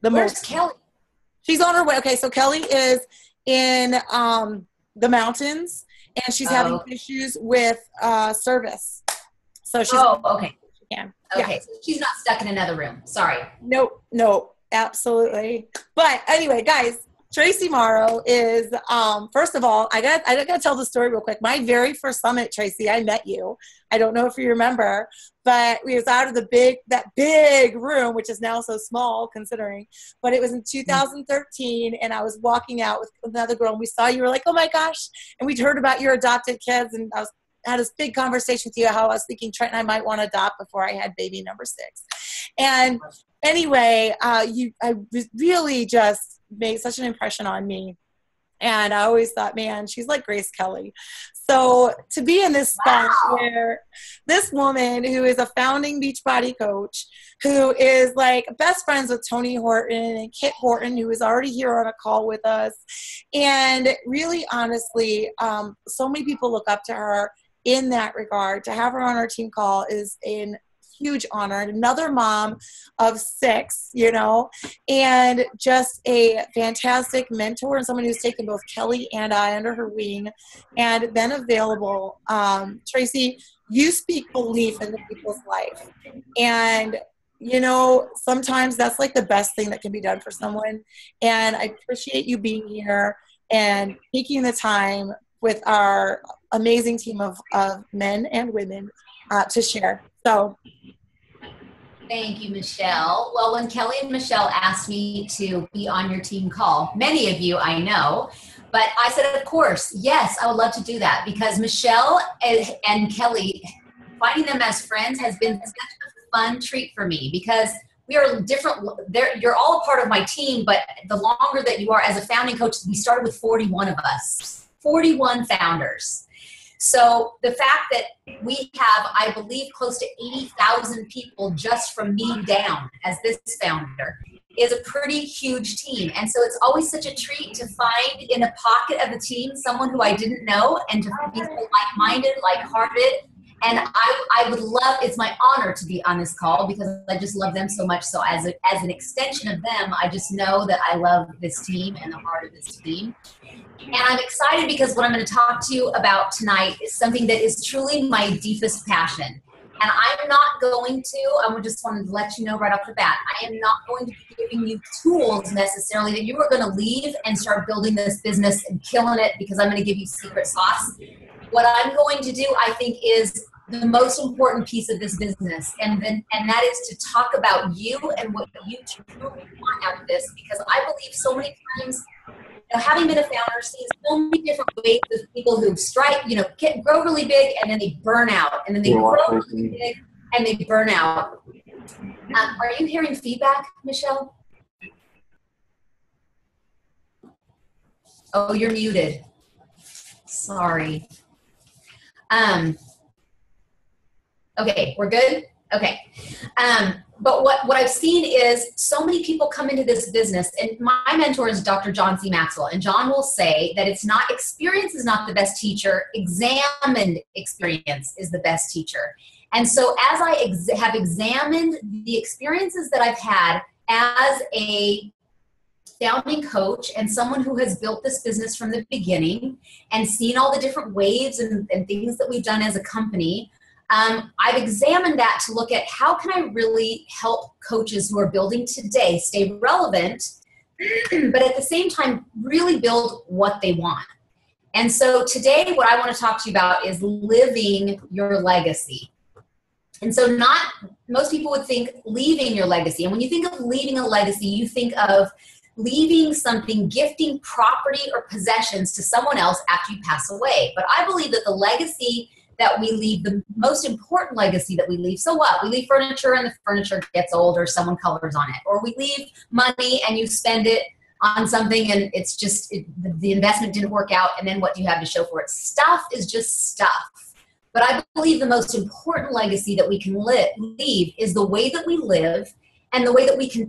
the Where's most. Kelly? She's on her way. Okay, so Kelly is in the mountains, and she's having issues with service. So she's okay. She can. Okay, Yeah. so she's not stuck in another room. Sorry. Nope, absolutely. But anyway, guys, Traci Morrow is, first of all, I gotta tell the story real quick. My very first summit, Traci, I met you. I don't know if you remember, but we was out of that big room, which is now so small considering, but it was in 2013, and I was walking out with another girl, and we saw you were like, oh my gosh, and we'd heard about your adopted kids, and had this big conversation with you how I was thinking Trent and I might want to adopt before I had baby number 6. And anyway, I really just made such an impression on me. And I always thought, man, she's like Grace Kelly. So to be in this spot where this woman who is a founding Beachbody coach, who is like best friends with Tony Horton and Kit Horton, who is already here on a call with us. And really, honestly, so many people look up to her in that regard. To have her on our team call is an huge honor. And another mom of 6, and just a fantastic mentor and someone who's taken both Kelly and I under her wing and been available. Traci, you speak belief into people's life. And sometimes that's like the best thing that can be done for someone. And I appreciate you being here and taking the time with our amazing team of men and women to share. So thank you, Michelle. Well, when Kelly and Michelle asked me to be on your team call, many of you I know, but I said, of course, yes, I would love to do that, because Michelle and Kelly, finding them as friends has been such a fun treat for me, because we are different. You're all a part of my team, but the longer that you are as a founding coach, we started with 41 of us, 41 founders. So the fact that we have, I believe, close to 80,000 people just from me down as this founder is a pretty huge team. And so it's always such a treat to find in a pocket of the team someone who I didn't know, and to be so like-minded, like-hearted. And I would love, it's my honor to be on this call, because I just love them so much. So as an extension of them, I just know that I love this team and the heart of this team. And I'm excited because what I'm going to talk to you about tonight is something that is truly my deepest passion. And I'm not going to, I just wanted to let you know right off the bat, I am not going to be giving you tools necessarily that you are going to leave and start building this business and killing it, because I'm going to give you secret sauce. What I'm going to do, I think, is the most important piece of this business, and that is to talk about you and what you truly want out of this, because I believe so many times, having been a founder, seeing so many different ways of people who grow really big and then they burn out, and then they grow really big and they burn out. Are you hearing feedback, Michelle? Oh, you're muted. Sorry. Okay, we're good? Okay. But what I've seen is so many people come into this business, and my mentor is Dr. John C. Maxwell, and John will say that experience is not the best teacher, examined experience is the best teacher. And so as I have examined the experiences that I've had as a founding coach and someone who has built this business from the beginning and seen all the different waves and things that we've done as a company, I've examined that to look at how can I really help coaches who are building today stay relevant, but at the same time really build what they want. And so today what I want to talk to you about is living your legacy. And so most people would think leaving your legacy. And when you think of leaving a legacy, you think of leaving something, gifting property or possessions to someone else after you pass away. But I believe that the legacy that we leave, the most important legacy that we leave, so what? We leave furniture and the furniture gets old or someone colors on it. Or we leave money and you spend it on something and it's just, the investment didn't work out, and then what do you have to show for it? Stuff is just stuff. But I believe the most important legacy that we can leave is the way that we live and the way that we can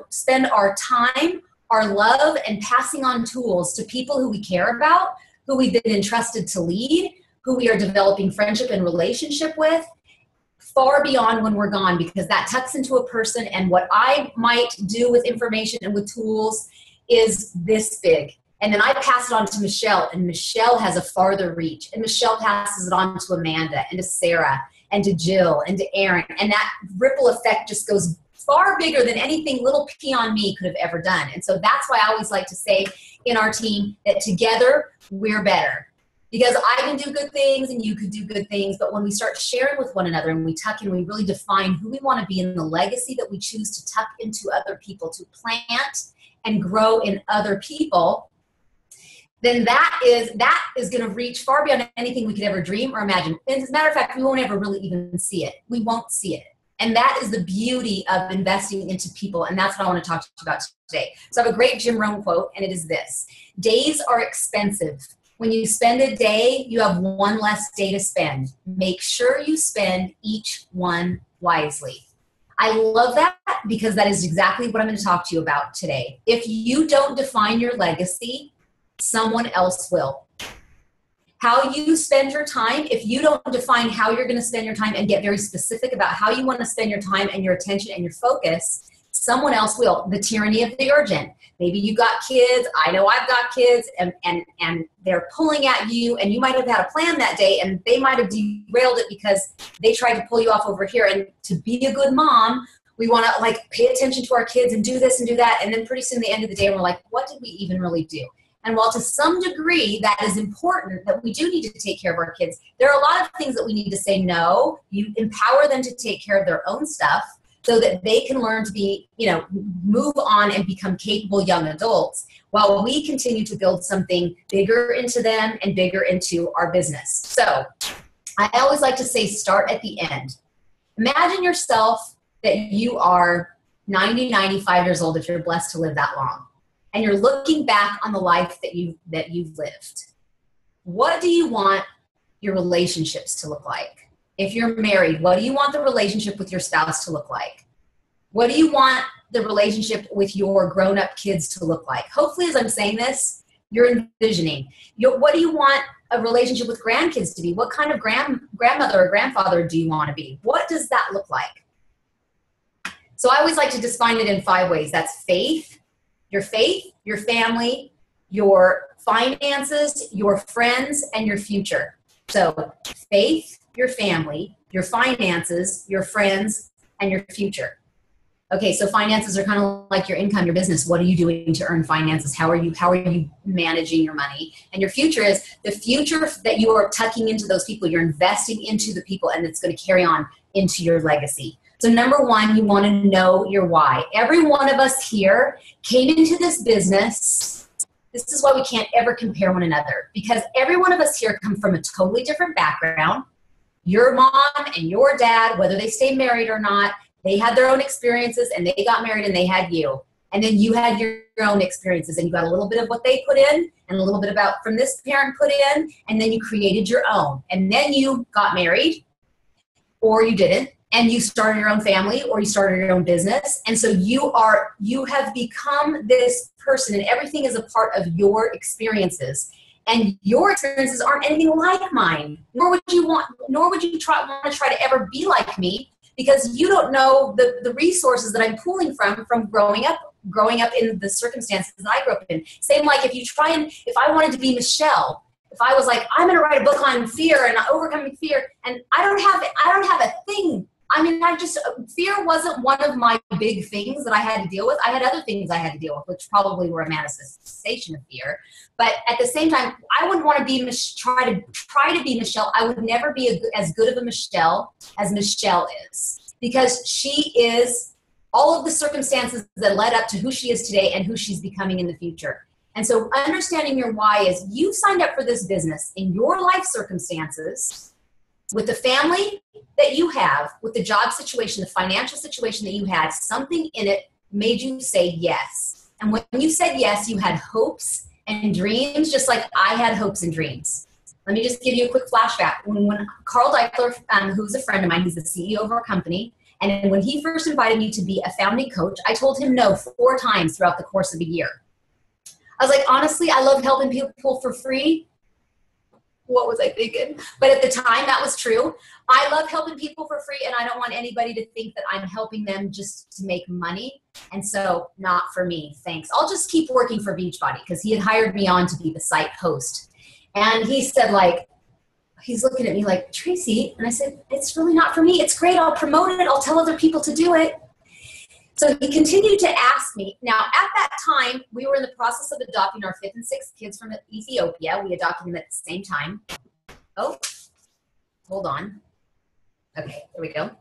spend our time, our love, and passing on tools to people who we care about, who we've been entrusted to lead, who we are developing friendship and relationship with, far beyond when we're gone, because that tucks into a person, and what I might do with information and with tools is this big. And then I pass it on to Michelle, and Michelle has a farther reach, and Michelle passes it on to Amanda and to Sarah and to Jill and to Aaron, and that ripple effect just goes far bigger than anything little P on me could have ever done. And so that's why I always like to say in our team that together we're better. Because I can do good things and you could do good things, but when we start sharing with one another and we tuck in, we really define who we want to be and the legacy that we choose to tuck into other people, to plant and grow in other people, then that is going to reach far beyond anything we could ever dream or imagine. And as a matter of fact, we won't ever really even see it. We won't see it. And that is the beauty of investing into people. And that's what I want to talk to you about today. So I have a great Jim Rohn quote, and it is this: days are expensive. When you spend a day, you have one less day to spend. Make sure you spend each one wisely. I love that because that is exactly what I'm going to talk to you about today. If you don't define your legacy, someone else will. How you spend your time, if you don't define how you're going to spend your time and get very specific about how you want to spend your time and your attention and your focus, someone else will. The tyranny of the urgent. Maybe you've got kids. I know I've got kids, and they're pulling at you, and you might have had a plan that day, and they might have derailed it because they tried to pull you off over here. And to be a good mom, we want to like pay attention to our kids and do this and do that. And then pretty soon at the end of the day, we're like, what did we even really do? And while to some degree that is important, that we do need to take care of our kids, there are a lot of things that we need to say no. You empower them to take care of their own stuff so that they can learn to be, move on and become capable young adults while we continue to build something bigger into them and bigger into our business. So I always like to say start at the end. Imagine yourself that you are 90, 95 years old if you're blessed to live that long. And you're looking back on the life that you've lived. What do you want your relationships to look like? If you're married, what do you want the relationship with your spouse to look like? What do you want the relationship with your grown-up kids to look like? Hopefully, as I'm saying this, you're envisioning. What do you want a relationship with grandkids to be? What kind of grandmother or grandfather do you want to be? What does that look like? So I always like to define it in 5 ways. That's faith, your family, your finances, your friends, and your future. So faith, your family, your finances, your friends, and your future. Okay, so finances are kind of like your income, your business. What are you doing to earn finances? How are you managing your money? And your future is the future that you are tucking into those people. You're investing into the people, and it's going to carry on into your legacy. So number 1, you want to know your why. Every one of us here came into this business. This is why we can't ever compare one another, because every one of us here come from a totally different background. Your mom and your dad, whether they stay married or not, they had their own experiences and they got married and they had you. And then you had your own experiences and you got a little bit of what they put in and a little bit about from this parent put in, and then you created your own. And then you got married, or you didn't, and you started your own family, or you started your own business. And so you have become this person, and everything is a part of your experiences. And your experiences aren't anything like mine, nor would you want to try to ever be like me, because you don't know the resources that I'm pulling from growing up in the circumstances that I grew up in. Same like if I wanted to be Michelle, if I was like, I'm going to write a book on fear and overcoming fear, and I don't have a thing. I mean, fear wasn't one of my big things that I had to deal with. I had other things I had to deal with, which probably were a manifestation of fear. But at the same time, I wouldn't want to be try to be Michelle. I would never be as good of a Michelle as Michelle is, because she is all of the circumstances that led up to who she is today and who she's becoming in the future. And so understanding your why is you signed up for this business in your life circumstances, with the family that you have, with the job situation, the financial situation that you had, something in it made you say yes. And when you said yes, you had hopes and dreams, just like I had hopes and dreams. Let me just give you a quick flashback. When Carl Deichler, who's a friend of mine, he's the CEO of our company, and when he first invited me to be a founding coach, I told him no 4 times throughout the course of a year. I was like, honestly, I love helping people for free. what was I thinking? But at the time, that was true. I love helping people for free, and I don't want anybody to think that I'm helping them just to make money. And so, not for me, thanks. I'll just keep working for Beachbody, because he had hired me on to be the site host. And he said, like, he's looking at me like, Tracy, and I said, it's really not for me. It's great. I'll promote it. I'll tell other people to do it. So he continued to ask me. Now, at that time, we were in the process of adopting our 5th and 6th kids from Ethiopia. We adopted them at the same time. Oh, hold on. Okay, there we go.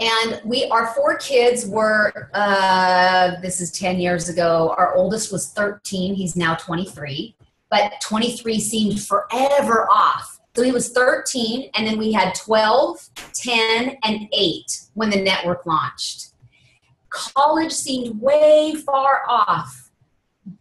And our 4 kids were, this is 10 years ago. Our oldest was 13. He's now 23. But 23 seemed forever off. So he was 13, and then we had 12, 10, and 8 when the network launched. College seemed way far off.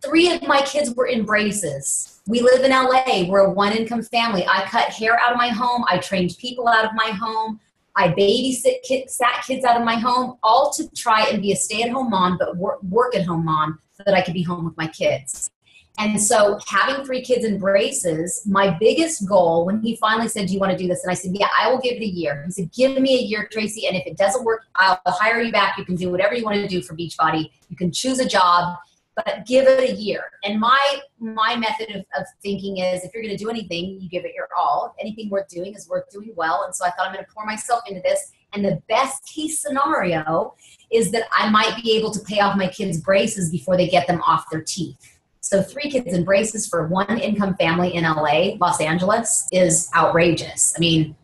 3 of my kids were in braces. We live in LA. We're a 1-income family. I cut hair out of my home. I trained people out of my home. I sat kids out of my home, all to try and be a stay-at-home mom, but work-at-home mom, so that I could be home with my kids. And so having 3 kids in braces, my biggest goal, when he finally said, do you want to do this? And I said, yeah, I will give it a year. He said, give me a year, Tracy. And if it doesn't work, I'll hire you back. You can do whatever you want to do for Beachbody. You can choose a job, but give it a year. And my method of thinking is, if you're going to do anything, you give it your all. Anything worth doing is worth doing well. And so I thought, I'm going to pour myself into this. And the best case scenario is that I might be able to pay off my kids' braces before they get them off their teeth. So 3 kids in braces for 1-income family in LA, Los Angeles, is outrageous. I mean,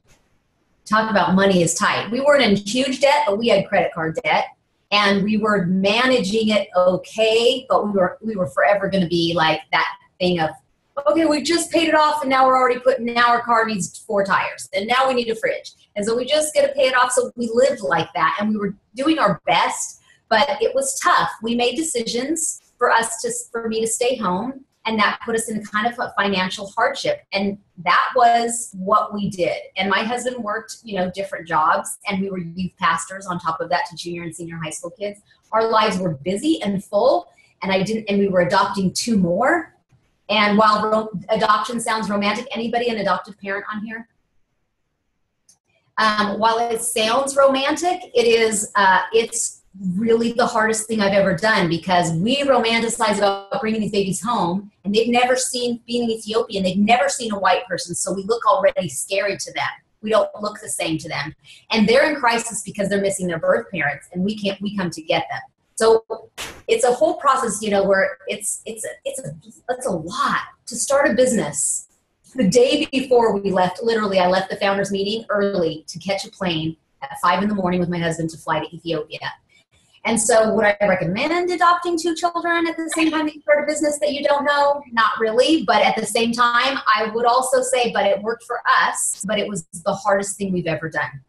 talk about money is tight. We weren't in huge debt, but we had credit card debt. And we were managing it okay, but we were forever going to be like that thing of, okay, we just paid it off, and now our car needs 4 tires, and now we need a fridge. And so we just got to pay it off. So we lived like that, and we were doing our best, but it was tough. We made decisions for me to stay home, and that put us in kind of a financial hardship. And that was what we did. And my husband worked, different jobs, and we were youth pastors on top of that to junior and senior high school kids. Our lives were busy and full, and we were adopting 2 more. And while adoption sounds romantic, anybody an adoptive parent on here? While it sounds romantic, it's really the hardest thing I've ever done, because we romanticize about bringing these babies home, and they've never seen being in Ethiopia, and they've never seen a white person, so we look already scary to them. We don't look the same to them, and they're in crisis because they're missing their birth parents, and we come to get them. So it's a whole process, where it's a lot to start a business. The day before we left, literally, I left the founders meeting early to catch a plane at 5 a.m. with my husband to fly to Ethiopia. And so would I recommend adopting 2 children at the same time that you start a business that you don't know? Not really, but at the same time, I would also say, but it worked for us, but it was the hardest thing we've ever done.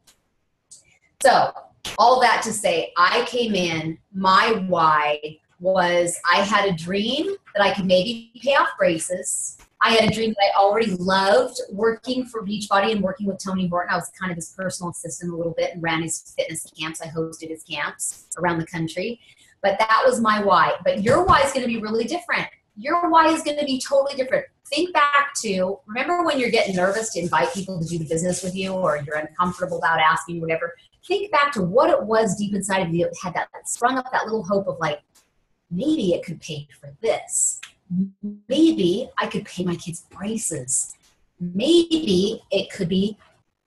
So all that to say, I came in, my why was I had a dream that I could maybe pay off braces. I had a dream that I already loved, working for Beachbody and working with Tony Horton. I was kind of his personal assistant a little bit and ran his fitness camps. I hosted his camps around the country. But that was my why. But your why is going to be really different. Your why is going to be totally different. Think back to, remember when you're getting nervous to invite people to do the business with you, or you're uncomfortable about asking, whatever. Think back to what it was deep inside of you that had that sprung up that little hope of like, maybe it could pay for this. Maybe I could pay my kids' braces. Maybe it could be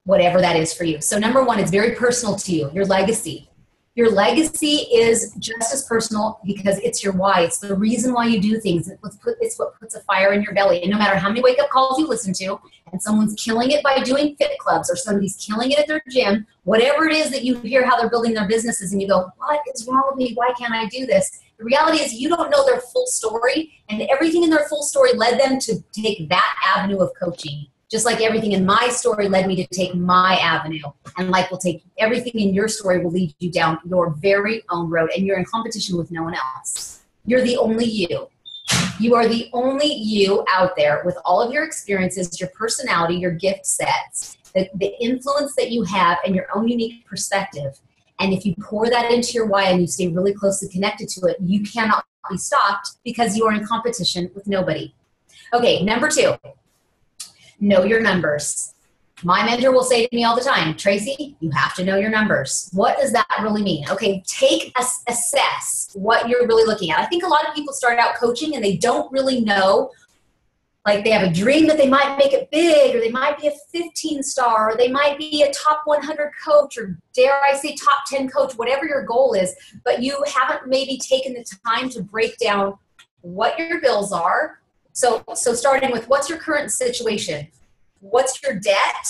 whatever that is for you. So number 1, it's very personal to you, your legacy. Your legacy is just as personal because it's your why. It's the reason why you do things. It's what puts a fire in your belly. And no matter how many wake-up calls you listen to, and someone's killing it by doing fit clubs, or somebody's killing it at their gym, whatever it is that you hear how they're building their businesses and you go, what is wrong with me? Why can't I do this? The reality is you don't know their full story, and everything in their full story led them to take that avenue of coaching. Just like everything in my story led me to take my avenue. And like will take everything in your story will lead you down your very own road. And you're in competition with no one else. You're the only you. You are the only you out there with all of your experiences, your personality, your gift sets, the influence that you have, and your own unique perspective. And if you pour that into your why and you stay really closely connected to it, you cannot be stopped because you are in competition with nobody. Okay, number 2. Know your numbers. My mentor will say to me all the time, Tracy, you have to know your numbers. What does that really mean? Okay, assess what you're really looking at. I think a lot of people start out coaching and they don't really know. Like they have a dream that they might make it big, or they might be a 15-star, or they might be a top 100 coach, or dare I say top 10 coach, whatever your goal is, but you haven't maybe taken the time to break down what your bills are. So starting with, what's your current situation? What's your debt?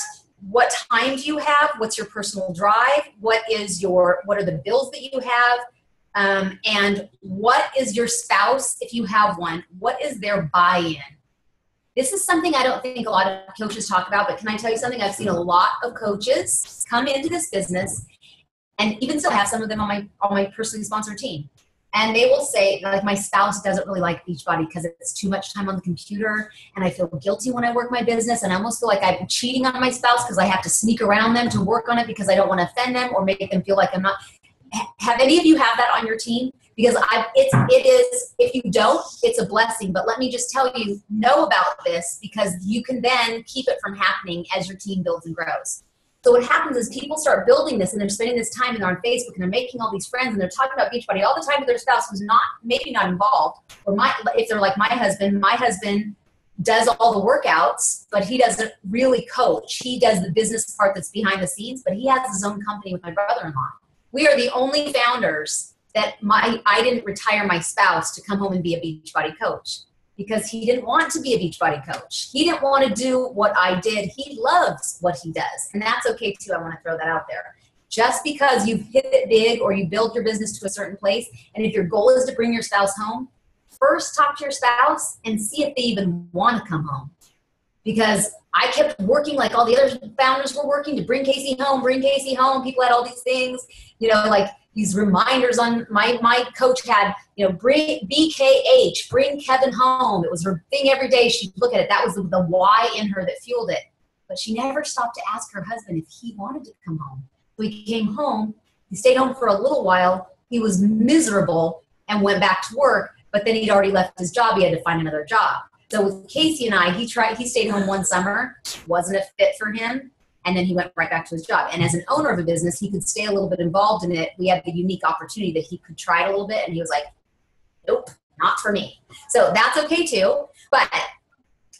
What time do you have? What's your personal drive? What are the bills that you have? And what is your spouse, if you have one, what is their buy-in? This is something I don't think a lot of coaches talk about, but can I tell you something? I've seen a lot of coaches come into this business, and even still have some of them on my personally sponsored team. And they will say, like, my spouse doesn't really like Beachbody because it's too much time on the computer, and I feel guilty when I work my business, and I almost feel like I'm cheating on my spouse because I have to sneak around them to work on it because I don't want to offend them or make them feel like I'm not. Have any of you have that on your team? Because it is, if you don't, it's a blessing. But let me just tell you, know about this, because you can then keep it from happening as your team builds and grows. So what happens is people start building this, and they're spending this time, and they're on Facebook, and they're making all these friends, and they're talking about Beachbody all the time with their spouse who's maybe not involved. Or if they're like my husband does all the workouts, but he doesn't really coach. He does the business part that's behind the scenes, but he has his own company with my brother-in-law. We are the only founders that I didn't retire my spouse to come home and be a Beachbody coach, because he didn't want to be a Beachbody coach. He didn't want to do what I did. He loves what he does, and that's okay too. I want to throw that out there. Just because you've hit it big or you build your business to a certain place, and if your goal is to bring your spouse home, first talk to your spouse and see if they even want to come home. Because I kept working like all the other founders were working to bring Casey home, bring Casey home. People had all these things, like these reminders on my coach had, bring BKH, bring Kevin home. It was her thing every day. She'd look at it. That was the why in her that fueled it. But she never stopped to ask her husband if he wanted to come home. So he came home. He stayed home for a little while. He was miserable and went back to work, but then he'd already left his job. He had to find another job. So with Casey and I, he stayed home one summer, wasn't a fit for him, and then he went right back to his job. And as an owner of a business, he could stay a little bit involved in it. We had the unique opportunity that he could try it a little bit, and he was like, nope, not for me. So that's okay too. But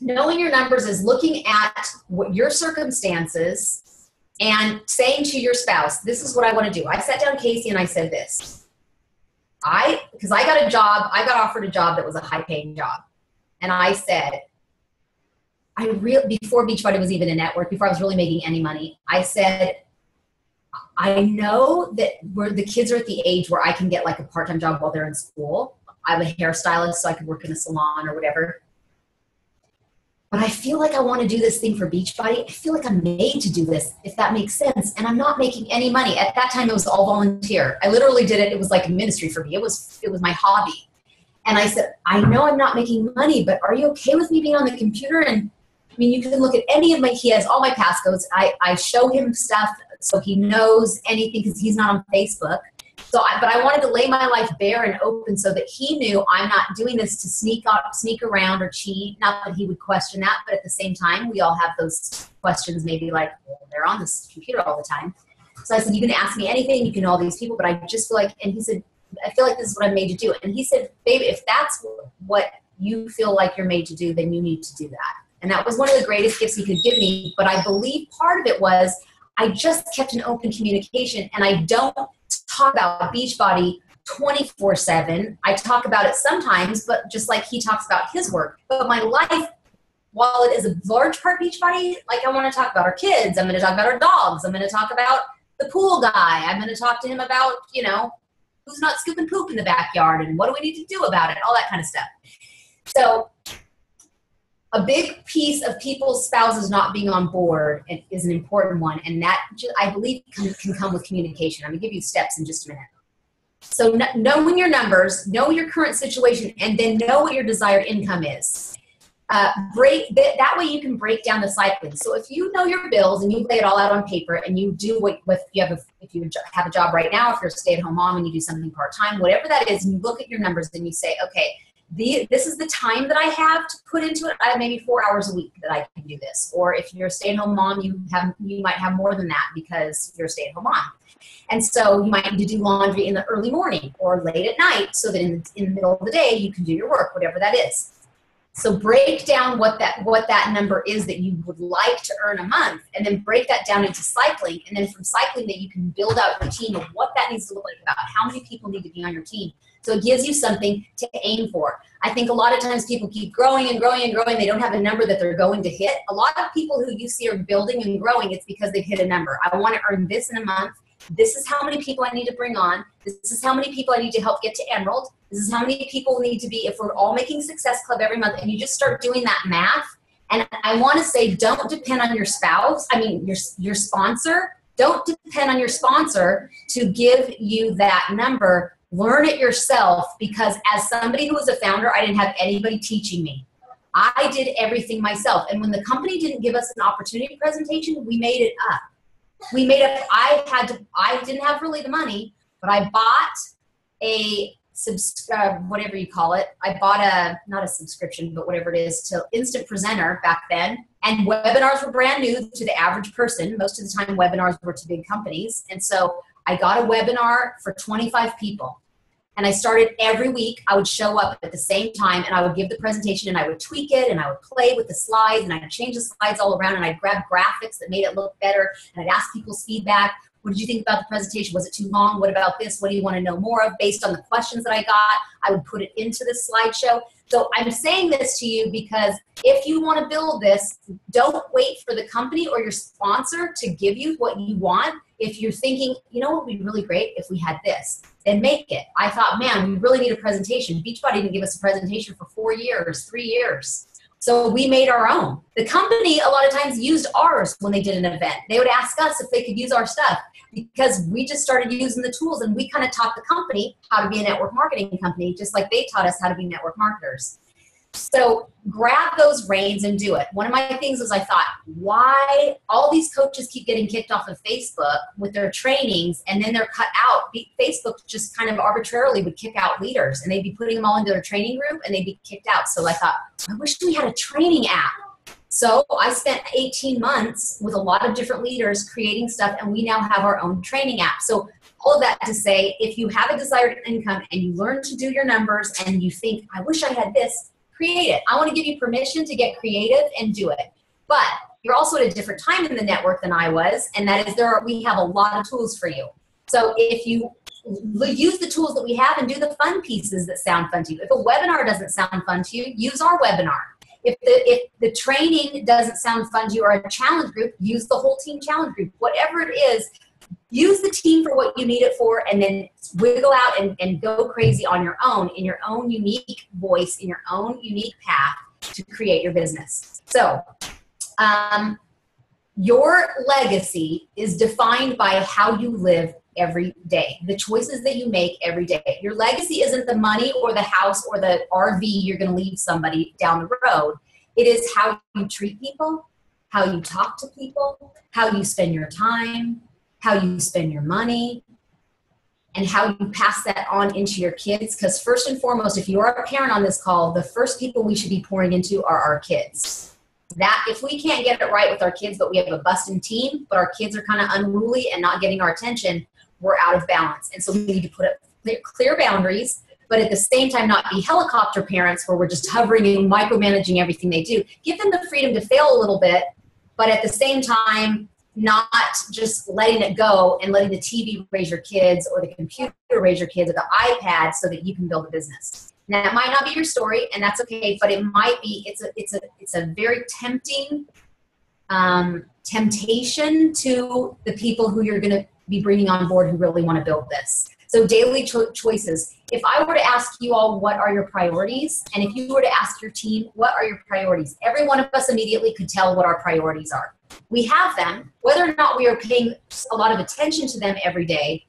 knowing your numbers is looking at what your circumstances and saying to your spouse, this is what I want to do. I sat down Casey and I said this. Because I got offered a job that was a high-paying job. And I said, before Beachbody was even a network, before I was really making any money, I said, I know that the kids are at the age where I can get like a part-time job while they're in school. I'm a hairstylist, so I could work in a salon or whatever. But I feel like I want to do this thing for Beachbody. I feel like I'm made to do this, if that makes sense. And I'm not making any money. At that time, it was all volunteer. I literally did it. It was like a ministry for me. It was my hobby. And I said, I know I'm not making money, but are you okay with me being on the computer? And I mean, you can look at he has all my passcodes. I show him stuff so he knows anything, because he's not on Facebook. But I wanted to lay my life bare and open so that he knew I'm not doing this to sneak around or cheat. Not that he would question that, but at the same time, we all have those questions, maybe like, well, they're on this computer all the time. So I said, you can ask me anything, you can know all these people, but I just feel like, and he said, I feel like this is what I'm made to do. And he said, baby, if that's what you feel like you're made to do, then you need to do that. And that was one of the greatest gifts he could give me. But I believe part of it was I just kept an open communication, and I don't talk about Beachbody 24/7. I talk about it sometimes, but just like he talks about his work. But my life, while it is a large part Beachbody, like I want to talk about our kids. I'm going to talk about our dogs. I'm going to talk about the pool guy. I'm going to talk to him about, who's not scooping poop in the backyard and what do we need to do about it, all that kind of stuff. So a big piece of people's spouses not being on board is an important one, and that, I believe, can come with communication. I'm going to give you steps in just a minute. So knowing your numbers, know your current situation, and then know what your desired income is. That way you can break down the cycling. So if you know your bills and you lay it all out on paper, and you do if you have a job right now, if you're a stay-at-home mom and you do something part-time, whatever that is, and you look at your numbers and you say, okay, this is the time that I have to put into it. I have maybe 4 hours a week that I can do this. Or if you're a stay-at-home mom, you might have more than that because you're a stay-at-home mom. And so you might need to do laundry in the early morning or late at night so that in the middle of the day you can do your work, whatever that is. So break down what that number is that you would like to earn a month, and then break that down into cycling. And then from cycling that you can build out your team of what that needs to look like, about how many people need to be on your team. So it gives you something to aim for. I think a lot of times people keep growing and growing and growing. They don't have a number that they're going to hit. A lot of people who you see are building and growing, it's because they've hit a number. I want to earn this in a month. This is how many people I need to bring on. This is how many people I need to help get to Emerald. This is how many people need to be, if we're all making Success Club every month, and you just start doing that math. And I want to say, don't depend on your spouse. I mean, your sponsor. Don't depend on your sponsor to give you that number. Learn it yourself, because as somebody who was a founder, I didn't have anybody teaching me. I did everything myself. And when the company didn't give us an opportunity presentation, we made it up. I didn't have really the money, but I bought a whatever you call it. I bought not a subscription, but whatever it is, to Instant Presenter back then. And webinars were brand new to the average person. Most of the time webinars were to big companies. And so I got a webinar for 25 people. And I started every week. I would show up at the same time and I would give the presentation and I would tweak it and I would play with the slides and I'd change the slides all around and I'd grab graphics that made it look better and I'd ask people's feedback. What did you think about the presentation? Was it too long? What about this? What do you want to know more of? Based on the questions that I got, I would put it into the slideshow. So I'm saying this to you because if you want to build this, don't wait for the company or your sponsor to give you what you want. If you're thinking, you know what would be really great if we had this, then make it. I thought, man, we really need a presentation. Beachbody didn't give us a presentation for 4 years, 3 years. So we made our own. The company a lot of times used ours when they did an event. They would ask us if they could use our stuff because we just started using the tools and we kind of taught the company how to be a network marketing company, just like they taught us how to be network marketers. So grab those reins and do it. One of my things was I thought, why all these coaches keep getting kicked off of Facebook with their trainings and then they're cut out. Facebook just kind of arbitrarily would kick out leaders and they'd be putting them all into their training group and they'd be kicked out. So I thought, I wish we had a training app. So I spent 18 months with a lot of different leaders creating stuff, and we now have our own training app. So all of that to say, if you have a desired income and you learn to do your numbers and you think, I wish I had this, create it. I want to give you permission to get creative and do it. But you're also at a different time in the network than I was, and that is we have a lot of tools for you. So if you use the tools that we have and do the fun pieces that sound fun to you. If a webinar doesn't sound fun to you, use our webinar. If the training doesn't sound fun to you or a challenge group, use the whole team challenge group. Whatever it is, use the team for what you need it for, and then wiggle out and go crazy on your own, in your own unique voice, in your own unique path to create your business. So your legacy is defined by how you live every day, the choices that you make every day. Your legacy isn't the money or the house or the RV you're going to leave somebody down the road. It is how you treat people, how you talk to people, how you spend your time, how you spend your money, and how you pass that on into your kids. Because first and foremost, if you are a parent on this call, the first people we should be pouring into are our kids. That if we can't get it right with our kids, but we have a busting team, but our kids are kind of unruly and not getting our attention, we're out of balance. And so we need to put up clear boundaries, but at the same time not be helicopter parents where we're just hovering and micromanaging everything they do. Give them the freedom to fail a little bit, but at the same time, not just letting it go and letting the TV raise your kids or the computer raise your kids or the iPad so that you can build a business. Now, that might not be your story, and that's okay, but it might be, it's a very tempting temptation to the people who you're going to be bringing on board who really want to build this. So daily choices. If I were to ask you all, what are your priorities? And if you were to ask your team, what are your priorities? Every one of us immediately could tell what our priorities are. We have them. Whether or not we are paying a lot of attention to them every day,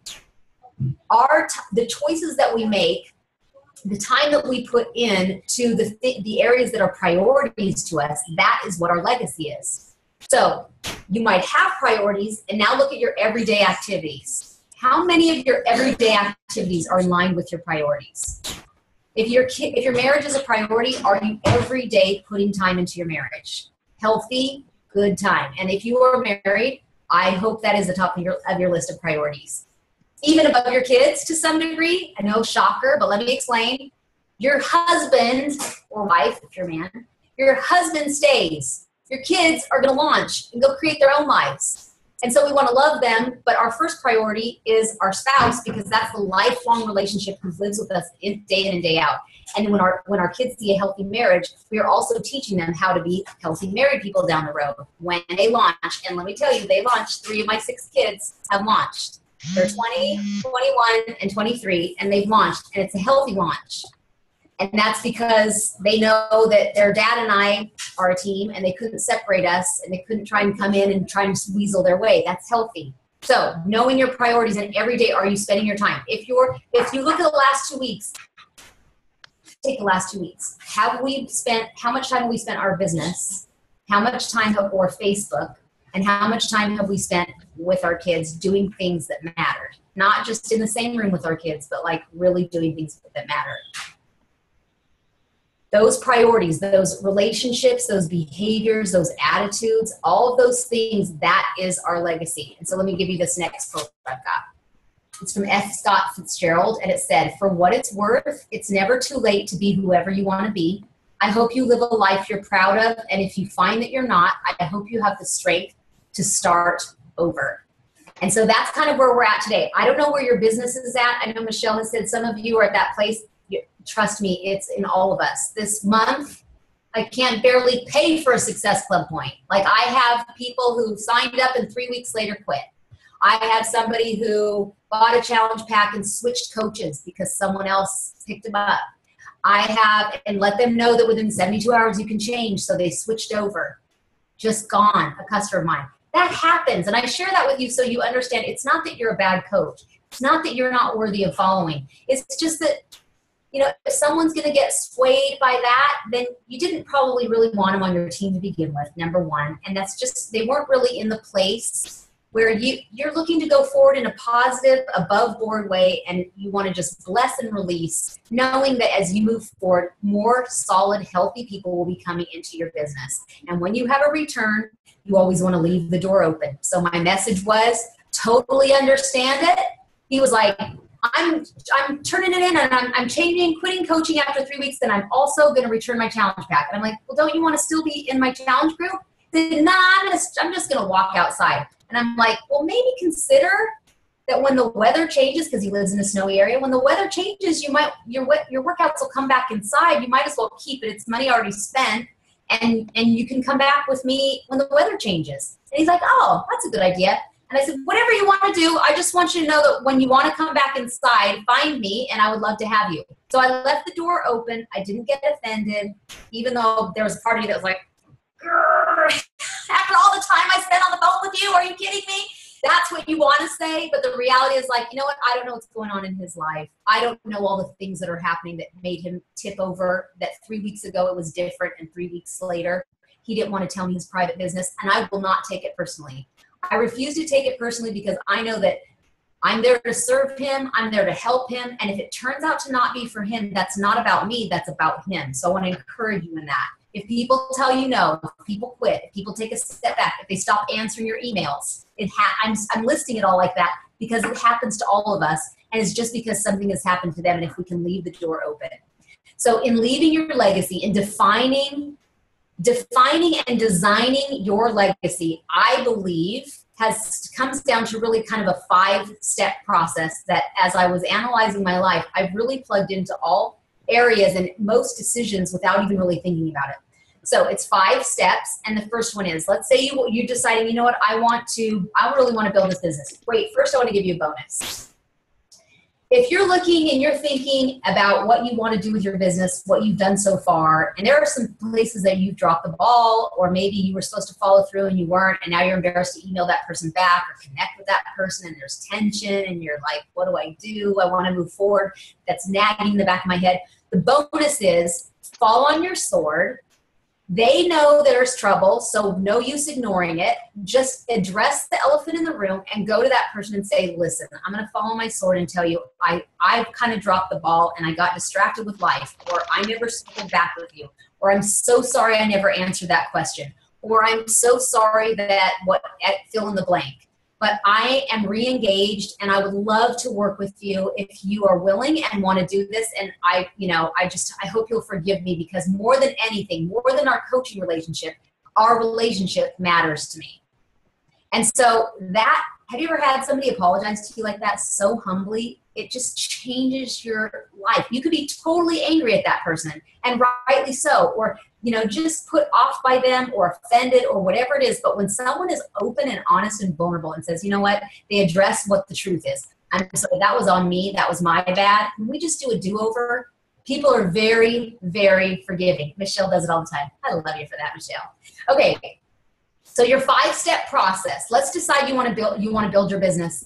the choices that we make, the time that we put in to the areas that are priorities to us, that is what our legacy is. So you might have priorities, and now look at your everyday activities. How many of your everyday activities are in line with your priorities? If your marriage is a priority, are you every day putting time into your marriage? Healthy, good time. And if you are married, I hope that is the top of your list of priorities. Even above your kids to some degree. I know, shocker, but let me explain. Your husband or wife, if you're a man, your husband stays. Your kids are going to launch and go create their own lives. And so we want to love them, but our first priority is our spouse, because that's the lifelong relationship who lives with us day in and day out. And when our kids see a healthy marriage, we are also teaching them how to be healthy married people down the road when they launch. And let me tell you, they launched. 3 of my 6 kids have launched. They're 20, 21, and 23, and they've launched, and it's a healthy launch. And that's because they know that their dad and I are a team, and they couldn't separate us, and they couldn't try and come in and try and weasel their way. That's healthy. So knowing your priorities, and every day are you spending your time? If you look at the last 2 weeks, take the last 2 weeks. How much time have we spent our business? How much time or Facebook? And how much time have we spent with our kids doing things that mattered? Not just in the same room with our kids, but like really doing things that matter. Those priorities, those relationships, those behaviors, those attitudes, all of those things, that is our legacy. And so let me give you this next quote I've got. It's from F. Scott Fitzgerald, and it said, "For what it's worth, it's never too late to be whoever you want to be. I hope you live a life you're proud of, and if you find that you're not, I hope you have the strength to start over." And so that's kind of where we're at today. I don't know where your business is at. I know Michelle has said some of you are at that place. Trust me, it's in all of us. This month, I can't barely pay for a Success Club point. Like, I have people who signed up and 3 weeks later quit. I have somebody who bought a challenge pack and switched coaches because someone else picked them up. I have, and let them know that within 72 hours you can change, so they switched over. Just gone, a customer of mine. That happens, and I share that with you so you understand it's not that you're a bad coach. It's not that you're not worthy of following. It's just that, if someone's going to get swayed by that, then you didn't probably really want them on your team to begin with, number one. And that's just, they weren't really in the place where you're looking to go forward in a positive, above board way, and you want to just bless and release, knowing that as you move forward, more solid, healthy people will be coming into your business. And when you have a return, you always want to leave the door open. So my message was, totally understand it. He was like, I'm turning it in, and I'm changing, quitting coaching after 3 weeks, then I'm also going to return my challenge pack. And I'm like, well, don't you want to still be in my challenge group? Then, nah, I'm just going to walk outside. And I'm like, well, maybe consider that when the weather changes, because he lives in a snowy area, when the weather changes, your workouts will come back inside. You might as well keep it. It's money already spent, and you can come back with me when the weather changes. And he's like, oh, that's a good idea. And I said, whatever you want to do, I just want you to know that when you want to come back inside, find me, and I would love to have you. So I left the door open. I didn't get offended, even though there was a part of me that was like, after all the time I spent on the phone with you, are you kidding me? That's what you want to say, but the reality is, like, you know what? I don't know what's going on in his life. I don't know all the things that are happening that made him tip over, that 3 weeks ago it was different, and 3 weeks later he didn't want to tell me his private business, and I will not take it personally. I refuse to take it personally because I know that I'm there to serve him. I'm there to help him. And if it turns out to not be for him, that's not about me. That's about him. So I want to encourage you in that. If people tell you no, if people quit, if people take a step back, if they stop answering your emails, I'm listing it all like that because it happens to all of us. And it's just because something has happened to them. And if we can leave the door open. So in leaving your legacy, in defining and designing your legacy, I believe comes down to really kind of a 5-step process that, as I was analyzing my life, I've really plugged into all areas and most decisions without even really thinking about it. So it's 5 steps. And the first one is, let's say you're deciding, you know what, I really want to build this business. Wait, first I want to give you a bonus. If you're looking and you're thinking about what you want to do with your business, what you've done so far, and there are some places that you've dropped the ball, or maybe you were supposed to follow through and you weren't, and now you're embarrassed to email that person back or connect with that person, and there's tension, and you're like, what do I do? I want to move forward. That's nagging in the back of my head. The bonus is fall on your sword They know there's trouble, so no use ignoring it. Just address the elephant in the room and go to that person and say, listen, I'm going to follow my sword and tell you I've kind of dropped the ball and I got distracted with life, or I never circled back with you, or I'm so sorry I never answered that question, or I'm so sorry that fill in the blank. But I am re-engaged and I would love to work with you if you are willing and want to do this. And I hope you'll forgive me, because more than anything, more than our coaching relationship, our relationship matters to me. And so have you ever had somebody apologize to you like that so humbly? It just changes your life. You could be totally angry at that person, and rightly so, or just put off by them or offended or whatever it is. But when someone is open and honest and vulnerable and says, you know what, they address what the truth is. I'm sorry, that was on me. That was my bad. Can we just do a do-over? People are very, very forgiving. Michelle does it all the time. I love you for that, Michelle. Okay. So your 5-step process. Let's decide you want to build your business.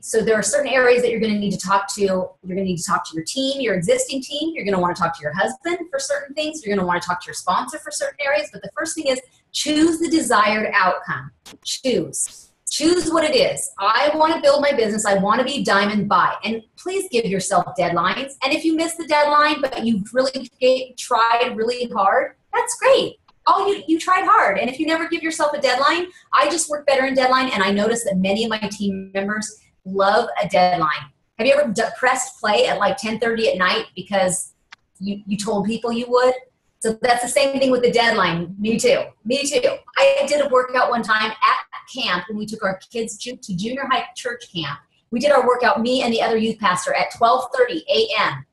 So there are certain areas that you're going to need to talk to. You're going to need to talk to your team, your existing team. You're going to want to talk to your husband for certain things. You're going to want to talk to your sponsor for certain areas. But the first thing is choose the desired outcome. Choose what it is. I want to build my business. I want to be diamond by. And please give yourself deadlines. And if you miss the deadline, but you've really tried really hard, that's great. You tried hard. And if you never give yourself a deadline, I just work better in deadline. And I notice that many of my team members love a deadline. Have you ever pressed play at like 10:30 at night because you told people you would? So that's the same thing with the deadline. Me too. I did a workout one time at camp when we took our kids to junior high church camp. We did our workout, me and the other youth pastor, at 12:30 a.m.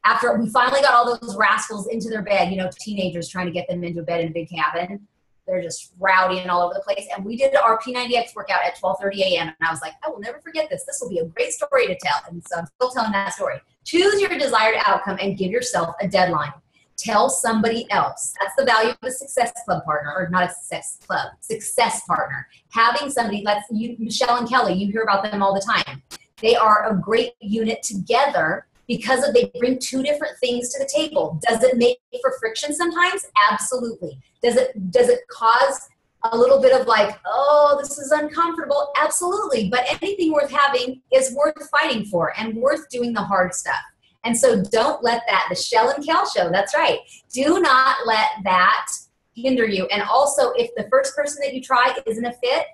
After we finally got all those rascals into their bed, teenagers trying to get them into a bed in a big cabin. They're just rowdy and all over the place. And we did our P90X workout at 12:30 a.m. And I was like, I will never forget this. This will be a great story to tell. And so I'm still telling that story. Choose your desired outcome and give yourself a deadline. Tell somebody else. That's the value of a success club partner, or not a success club, success partner. Having somebody, Michelle and Kelly, you hear about them all the time. They are a great unit together, because they bring two different things to the table. Does it make for friction sometimes? Absolutely. Does it cause a little bit of like, oh, this is uncomfortable? Absolutely. But anything worth having is worth fighting for and worth doing the hard stuff. And so don't let that, the Shell and Kel show, that's right. Do not let that hinder you. And also, if the first person that you try isn't a fit,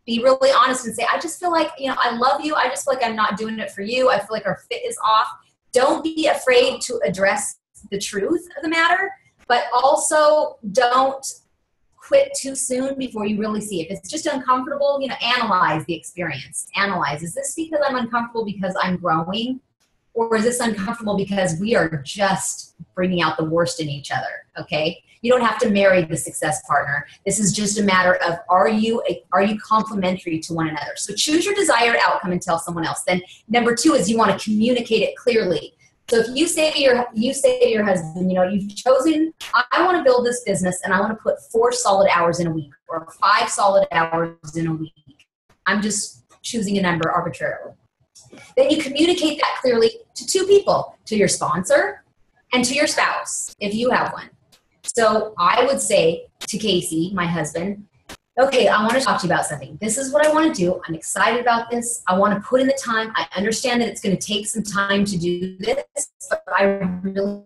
be really honest and say, I just feel like, I love you. I just feel like I'm not doing it for you. I feel like our fit is off. Don't be afraid to address the truth of the matter, but also don't quit too soon before you really see it. If it's just uncomfortable, analyze the experience. Analyze, is this because I'm uncomfortable because I'm growing? Or is this uncomfortable because we are just bringing out the worst in each other, okay? You don't have to marry the success partner. This is just a matter of, are you complementary to one another? So choose your desired outcome and tell someone else. Then number 2 is you want to communicate it clearly. So if you say to your husband, you've chosen, I want to build this business and I want to put 4 solid hours in a week or 5 solid hours in a week. I'm just choosing a number arbitrarily. Then you communicate that clearly to 2 people, to your sponsor and to your spouse, if you have one. So I would say to Casey, my husband, okay, I want to talk to you about something. This is what I want to do. I'm excited about this. I want to put in the time. I understand that it's going to take some time to do this, but I really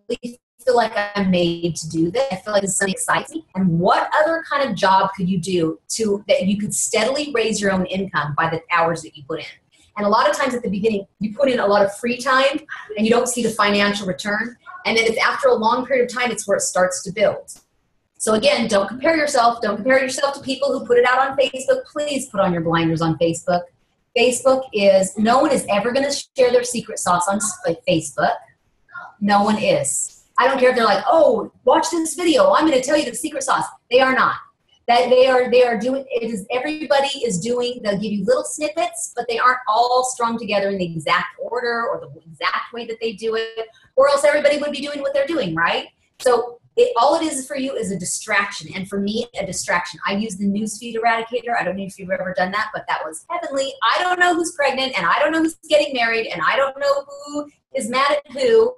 feel like I'm made to do this. I feel like it's something that excites me. And what other kind of job could you do that you could steadily raise your own income by the hours that you put in? And a lot of times at the beginning, you put in a lot of free time and you don't see the financial return. And then it's after a long period of time, it's where it starts to build. So again, don't compare yourself. Don't compare yourself to people who put it out on Facebook. Please put on your blinders on Facebook. No one is ever going to share their secret sauce on Facebook. No one is. I don't care if they're like, oh, watch this video. I'm going to tell you the secret sauce. They are not. That they are doing it is everybody is doing. They'll give you little snippets, but they aren't all strung together in the exact order or the exact way that they do it, or else everybody would be doing what they're doing, right? So all it is for you is a distraction, and for me, a distraction. I use the newsfeed eradicator. I don't know if you've ever done that, but that was heavenly. I don't know who's pregnant, and I don't know who's getting married, and I don't know who is mad at who,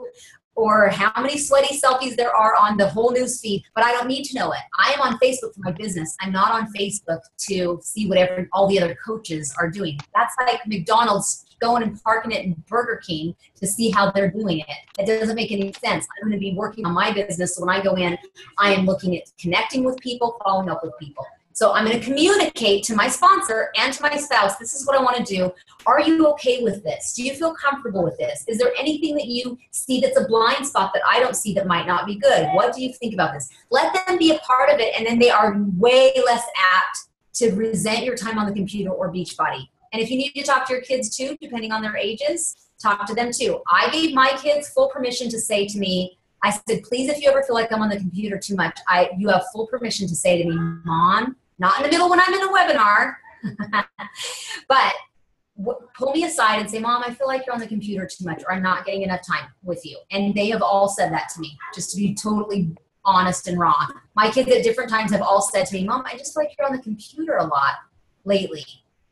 or how many sweaty selfies there are on the whole news feed, but I don't need to know it. I am on Facebook for my business. I'm not on Facebook to see whatever all the other coaches are doing. That's like McDonald's going and parking it in Burger King to see how they're doing it. It doesn't make any sense. I'm going to be working on my business. So when I go in, I am looking at connecting with people, following up with people. So I'm going to communicate to my sponsor and to my spouse, this is what I want to do. Are you okay with this? Do you feel comfortable with this? Is there anything that you see that's a blind spot that I don't see that might not be good? What do you think about this? Let them be a part of it, and then they are way less apt to resent your time on the computer or Beachbody. And if you need to talk to your kids too, depending on their ages, talk to them too. I gave my kids full permission to say to me, I said, please, if you ever feel like I'm on the computer too much, you have full permission to say to me, Mom, not in the middle when I'm in a webinar, but pull me aside and say, Mom, I feel like you're on the computer too much, or I'm not getting enough time with you. And they have all said that to me, just to be totally honest and raw. My kids at different times have all said to me, Mom, I just feel like you're on the computer a lot lately.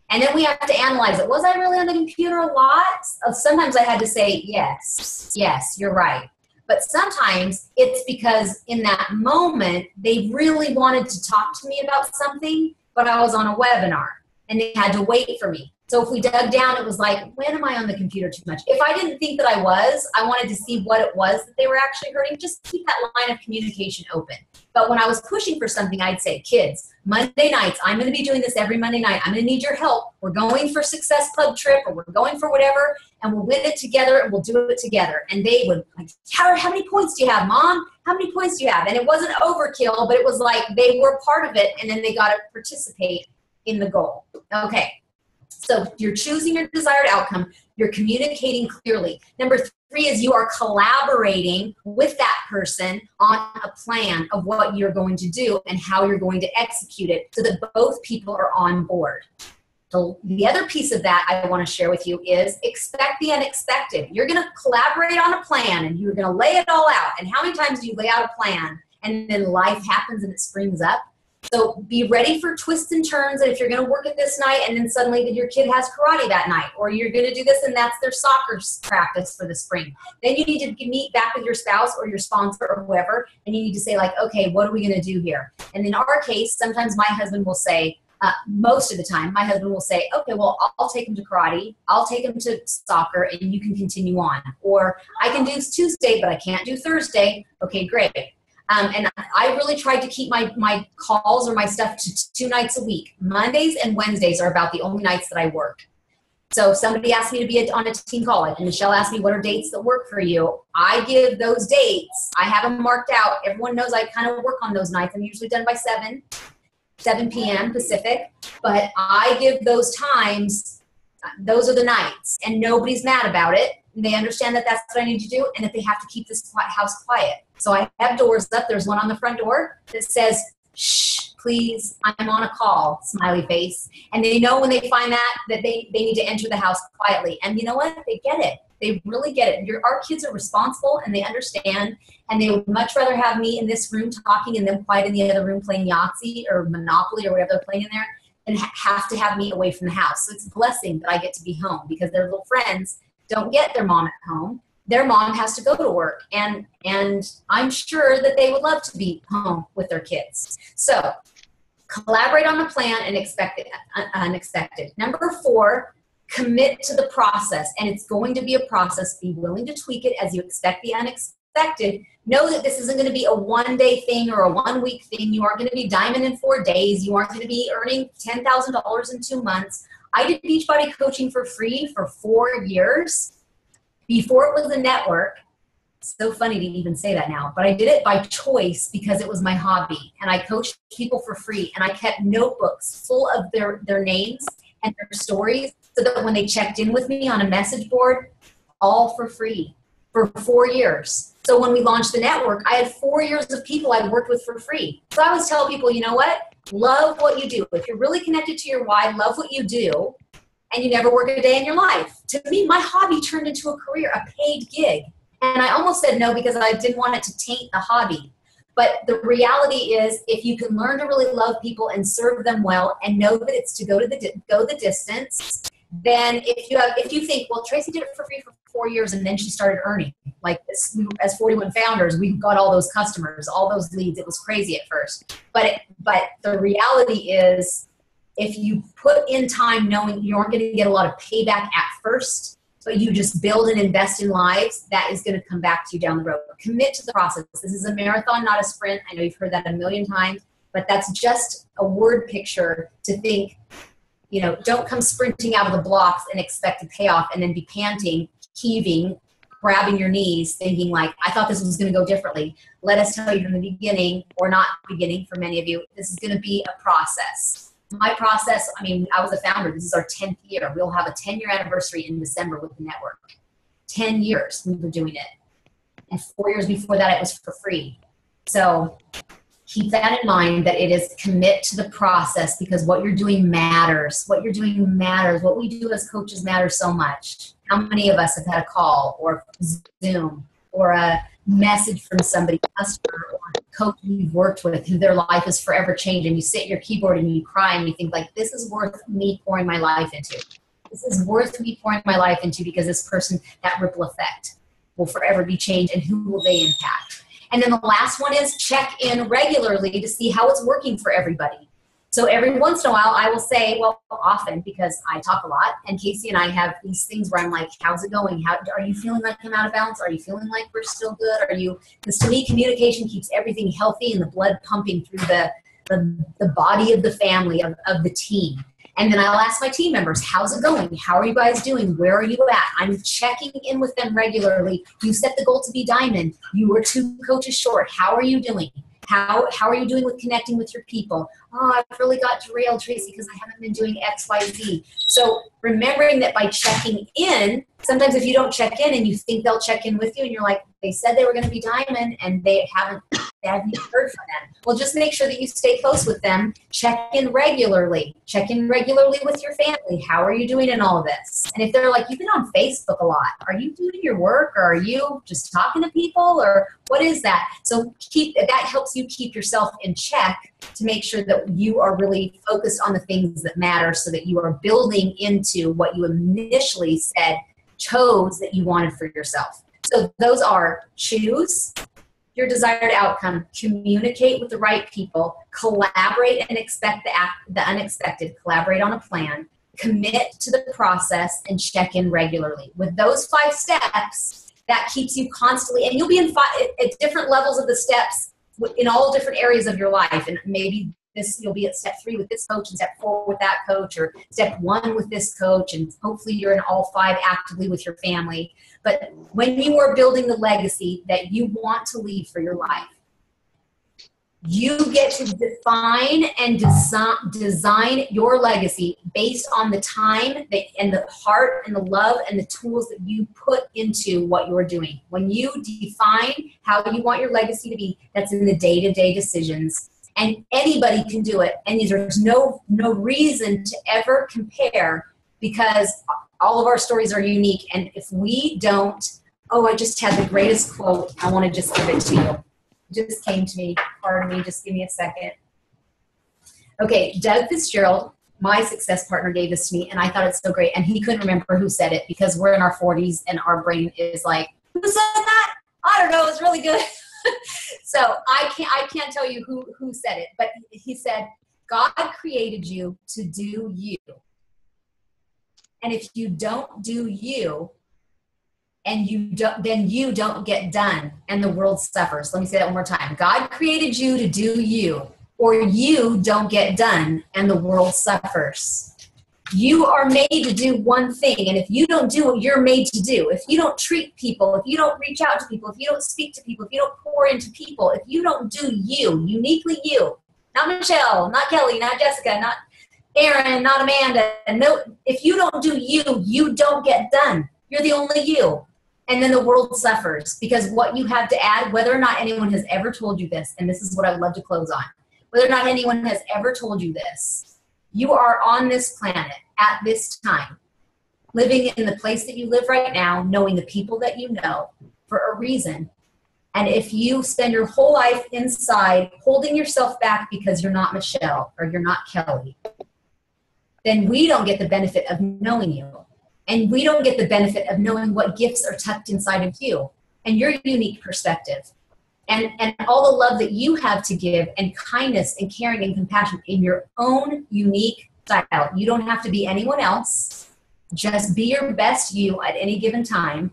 And then we have to analyze it. Was I really on the computer a lot? Sometimes I had to say, yes, you're right. But sometimes it's because in that moment, they really wanted to talk to me about something, but I was on a webinar and they had to wait for me. So if we dug down, it was like, when am I on the computer too much? If I didn't think that I wanted to see what it was that they were actually hurting, just keep that line of communication open. But when I was pushing for something, I'd say, kids, Monday nights, I'm going to be doing this every Monday night. I'm going to need your help. We're going for Success Club trip, or we're going for whatever, and we'll win it together, and we'll do it together. And they would like, how many points do you have, Mom? How many points do you have? And it wasn't overkill, but it was like they were part of it, and then they got to participate in the goal. Okay. So you're choosing your desired outcome. You're communicating clearly. Number 3 is you are collaborating with that person on a plan of what you're going to do and how you're going to execute it so that both people are on board. The other piece of that I want to share with you is expect the unexpected. You're going to collaborate on a plan and you're going to lay it all out. And how many times do you lay out a plan and then life happens and it springs up? So be ready for twists and turns. And if you're going to work it this night and then suddenly your kid has karate that night, or you're going to do this and that's their soccer practice for the spring, then you need to meet back with your spouse or your sponsor or whoever, and you need to say like, okay, what are we going to do here? And in our case, sometimes my husband will say, most of the time, my husband will say, okay, well, I'll take him to karate, I'll take him to soccer, and you can continue on. Or I can do Tuesday, but I can't do Thursday. Okay, great. And I really tried to keep my calls or my stuff to 2 nights a week. Mondays and Wednesdays are about the only nights that I work. So if somebody asked me to be on a team call, like Michelle asked me, what are dates that work for you? I give those dates. I have them marked out. Everyone knows I kind of work on those nights. I'm usually done by 7 p.m. Pacific. But I give those times, those are the nights. And nobody's mad about it. They understand that that's what I need to do and that they have to keep this house quiet. So I have doors up. There's one on the front door that says, shh, please, I'm on a call, smiley face. And they know when they find that they need to enter the house quietly. And you know what? They get it. They really get it. Our kids are responsible and they understand, and they would much rather have me in this room talking and them quiet in the other room playing Yahtzee or Monopoly or whatever they're playing in there, and have to have me away from the house. So it's a blessing that I get to be home because their little friends don't get their mom at home. Their mom has to go to work, and I'm sure that they would love to be home with their kids. So collaborate on a plan and expect the unexpected. Number 4, commit to the process, and it's going to be a process. Be willing to tweak it as you expect the unexpected. Know that this isn't going to be a one-day thing or a one-week thing. You aren't going to be diamond in 4 days. You aren't going to be earning $10,000 in 2 months. I did Beachbody coaching for free for 4 years before it was a network. It's so funny to even say that now, but I did it by choice because it was my hobby, and I coached people for free, and I kept notebooks full of their names and their stories so that when they checked in with me on a message board, all for free for 4 years. So when we launched the network, I had 4 years of people I'd worked with for free. So I always tell people, you know what? Love what you do. If you're really connected to your why, love what you do, and you never work a day in your life. To me, my hobby turned into a career, a paid gig. And I almost said no because I didn't want it to taint the hobby. But the reality is, if you can learn to really love people and serve them well and know that it's to go the distance, then if you think, well, Traci did it for free for 4 years and then she started earning, like as 41 founders, we got all those customers, all those leads. It was crazy at first, but the reality is, if you put in time knowing you aren't going to get a lot of payback at first, but you just build and invest in lives, that is going to come back to you down the road. Commit to the process. This is a marathon, not a sprint. I know you've heard that a million times, but that's just a word picture to think, don't come sprinting out of the blocks and expect a payoff and then be panting, heaving, grabbing your knees, thinking like, I thought this was going to go differently. Let us tell you from the beginning, or not beginning for many of you, this is going to be a process. My process, I was a founder. This is our 10th year. We'll have a 10-year anniversary in December with the network. 10 years we were doing it. And 4 years before that, it was for free. So keep that in mind, that it is commit to the process, because what you're doing matters. What you're doing matters. What we do as coaches matters so much. How many of us have had a call or Zoom or a message from somebody, customer or coach you've worked with, who their life is forever changed, and you sit at your keyboard and you cry and you think like, this is worth me pouring my life into. This is worth me pouring my life into, because this person, that ripple effect will forever be changed, and who will they impact? And then the last one is check in regularly to see how it's working for everybody. So every once in a while I will say, well, often, because I talk a lot, and Casey and I have these things where I'm like, how's it going? Are you feeling like I'm out of balance? Are you feeling like we're still good? Because to me, communication keeps everything healthy and the blood pumping through the body of the family, of the team. And then I'll ask my team members, how's it going? How are you guys doing? Where are you at? I'm checking in with them regularly. You set the goal to be diamond. You were 2 coaches short. How are you doing? How are you doing with connecting with your people? Oh, I've really got derailed, Traci, because I haven't been doing X, Y, Z. So remembering that by checking in, sometimes if you don't check in and you think they'll check in with you and you're like, they said they were going to be diamond and they haven't heard from them. Well, just make sure that you stay close with them. Check in regularly. Check in regularly with your family. How are you doing in all of this? And if they're like, you've been on Facebook a lot, are you doing your work, or are you just talking to people, or what is that? So that helps you keep yourself in check to make sure that you are really focused on the things that matter, so that you are building into what you initially chose that you wanted for yourself. So those are: choose your desired outcome, communicate with the right people, collaborate and expect the unexpected, collaborate on a plan, commit to the process, and check in regularly. With those 5 steps, that keeps you constantly, and you'll be at different levels of the steps in all different areas of your life. And maybe you'll be at step 3 with this coach, and step 4 with that coach, or step 1 with this coach, and hopefully you're in all 5 actively with your family. But when you are building the legacy that you want to leave for your life, you get to define and design your legacy based on the time and the heart and the love and the tools that you put into what you're doing. When you define how you want your legacy to be, that's in the day-to-day decisions. And anybody can do it. And there's no reason to ever compare, because all of our stories are unique. And if we don't, I just had the greatest quote. I want to just give it to you. It just came to me. Pardon me. Just give me a second. Okay. Doug Fitzgerald, my success partner, gave this to me, and I thought it's so great. And he couldn't remember who said it, because we're in our 40s and our brain is like, who said that? I don't know. It's really good. So I can't tell you who said it, but he said, God created you to do you. And if you don't do you, and then you don't get done, and the world suffers. Let me say that one more time. God created you to do you, or you don't get done, and the world suffers. You are made to do one thing, and if you don't do what you're made to do, if you don't treat people, if you don't reach out to people, if you don't speak to people, if you don't pour into people, if you don't do you, uniquely you, not Michelle, not Kelly, not Jessica, not Aaron, not Amanda, no, if you don't do you, you don't get done. You're the only you. And then the world suffers, because what you have to add, whether or not anyone has ever told you this, and this is what I would love to close on, whether or not anyone has ever told you this, you are on this planet at this time, living in the place that you live right now, knowing the people that you know for a reason. And if you spend your whole life inside holding yourself back because you're not Michelle or you're not Kelly, then we don't get the benefit of knowing you. And we don't get the benefit of knowing what gifts are tucked inside of you and your unique perspective. And all the love that you have to give, and kindness and caring and compassion in your own unique style. You don't have to be anyone else. Just be your best you at any given time.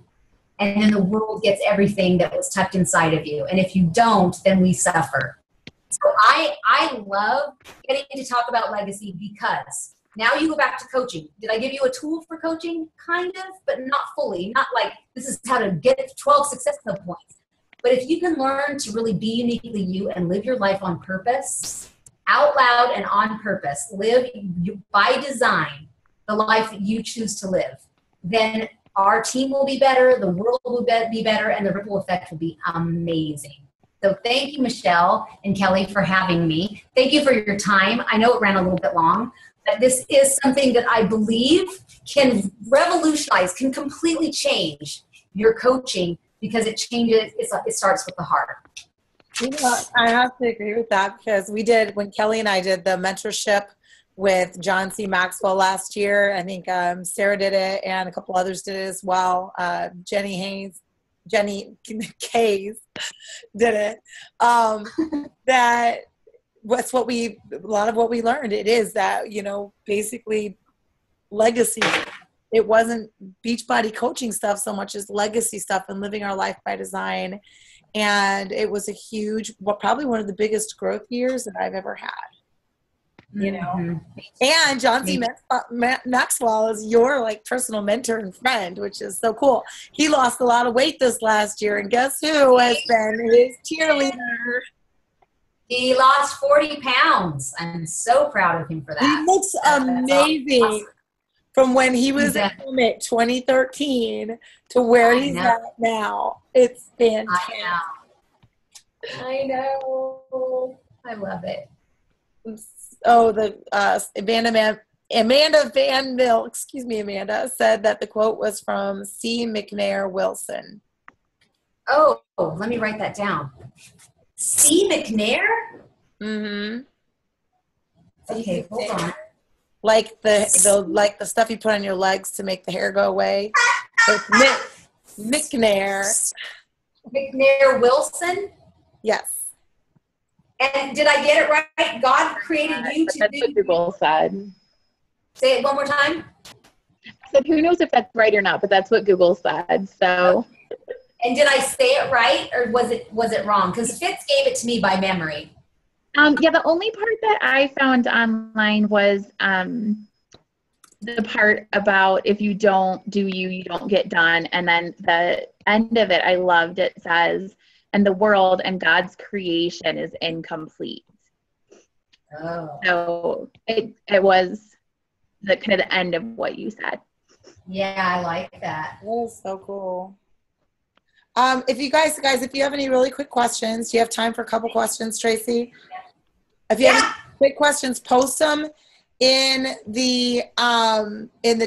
And then the world gets everything that was tucked inside of you. And if you don't, then we suffer. So I love getting to talk about legacy, because now you go back to coaching. Did I give you a tool for coaching? Kind of, but not fully. Not like this is how to get 12 success points. But if you can learn to really be uniquely you and live your life on purpose, out loud and on purpose, live by design the life that you choose to live, then our team will be better, the world will be better, and the ripple effect will be amazing. So thank you, Michelle and Kelly, for having me. Thank you for your time. I know it ran a little bit long, but this is something that I believe can revolutionize, can completely change your coaching, because it changes, it starts with the heart. You know, I have to agree with that, because we did, when Kelly and I did the mentorship with John C. Maxwell last year, I think Sarah did it and a couple others did it as well. Jenny Kays did it. That what's what we, a lot of what we learned, it is that, you know, basically legacy. It wasn't Beachbody coaching stuff so much as legacy stuff and living our life by design. And it was a huge, well, probably one of the biggest growth years that I've ever had. You know, and John C. Maxwell is your like personal mentor and friend, which is so cool. He lost a lot of weight this last year, and guess who has been his cheerleader? He lost 40 pounds. I'm so proud of him for that. He looks amazing. Awesome. From when he was at Summit 2013 to where he's at now. It's fantastic. I know. I love it. Oh, the Amanda Van Mill, excuse me, Amanda, said that the quote was from C. McNair Wilson. Oh, let me write that down. C. McNair? Mm-hmm. Okay, hold on. Like the stuff you put on your legs to make the hair go away. McNair. McNair Wilson? Yes. And did I get it right? God created you to That's do. That's what Google said. Say it one more time. So who knows if that's right or not, but that's what Google said. So. And did I say it right, or was it wrong? Because Fitz gave it to me by memory. Yeah, the only part that I found online was the part about if you don't do you don't get done. And then the end of it, I loved. It says, and the world and God's creation is incomplete. Oh. So it was the kind of the end of what you said. Yeah, I like that. That was so cool. If you guys, if you have any really quick questions, do you have time for a couple questions, Traci? If you have any quick questions, post them in the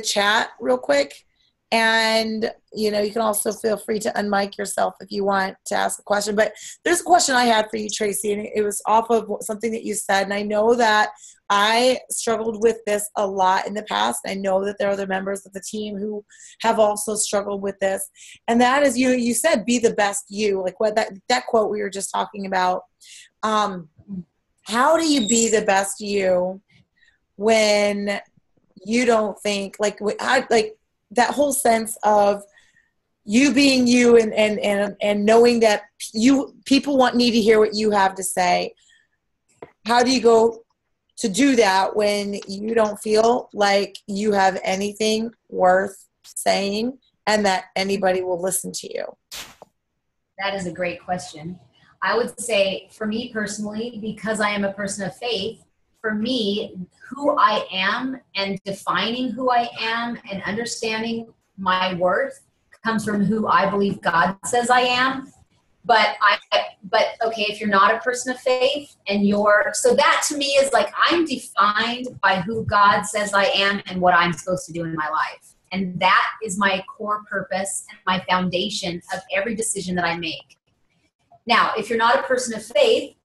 chat real quick. And, you know, you can also feel free to unmic yourself if you want to ask a question. But there's a question I had for you, Traci, and it was off of something that you said. And I know that I struggled with this a lot in the past. I know that there are other members of the team who have also struggled with this. And that is, you said, be the best you, like what that quote we were just talking about. How do you be the best you when you don't think, like that whole sense of you being you and knowing that people need to hear what you have to say. How do you go to do that when you don't feel like you have anything worth saying and that anybody will listen to you? That is a great question. I would say for me personally, because I am a person of faith, for me, who I am and defining who I am and understanding my worth comes from who I believe God says I am. But okay, if you're not a person of faith and so that to me is like, I'm defined by who God says I am and what I'm supposed to do in my life. And that is my core purpose and my foundation of every decision that I make. Now, if you're not a person of faith,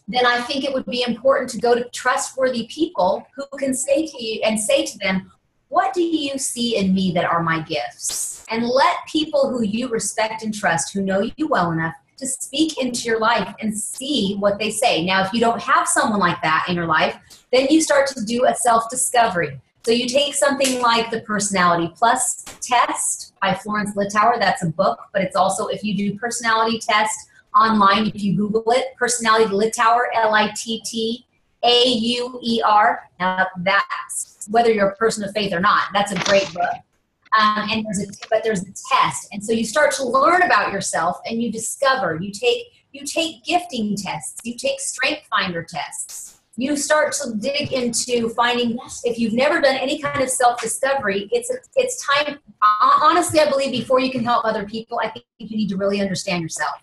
then I think it would be important to go to trustworthy people who can say to you and say to them, what do you see in me that are my gifts? And let people who you respect and trust, who know you well enough to speak into your life and see what they say. Now, if you don't have someone like that in your life, then you start to do a self-discovery. So you take something like the Personality Plus test by Florence Littauer. That's a book, but it's also, if you do personality test online, if you Google it, Personality Littauer, Littauer. Now that's whether you're a person of faith or not. That's a great book. And there's a test, and so you start to learn about yourself, and you discover. You take gifting tests. You take strength finder tests. You start to dig into finding. If you've never done any kind of self-discovery, it's time. Honestly, I believe before you can help other people, I think you need to really understand yourself.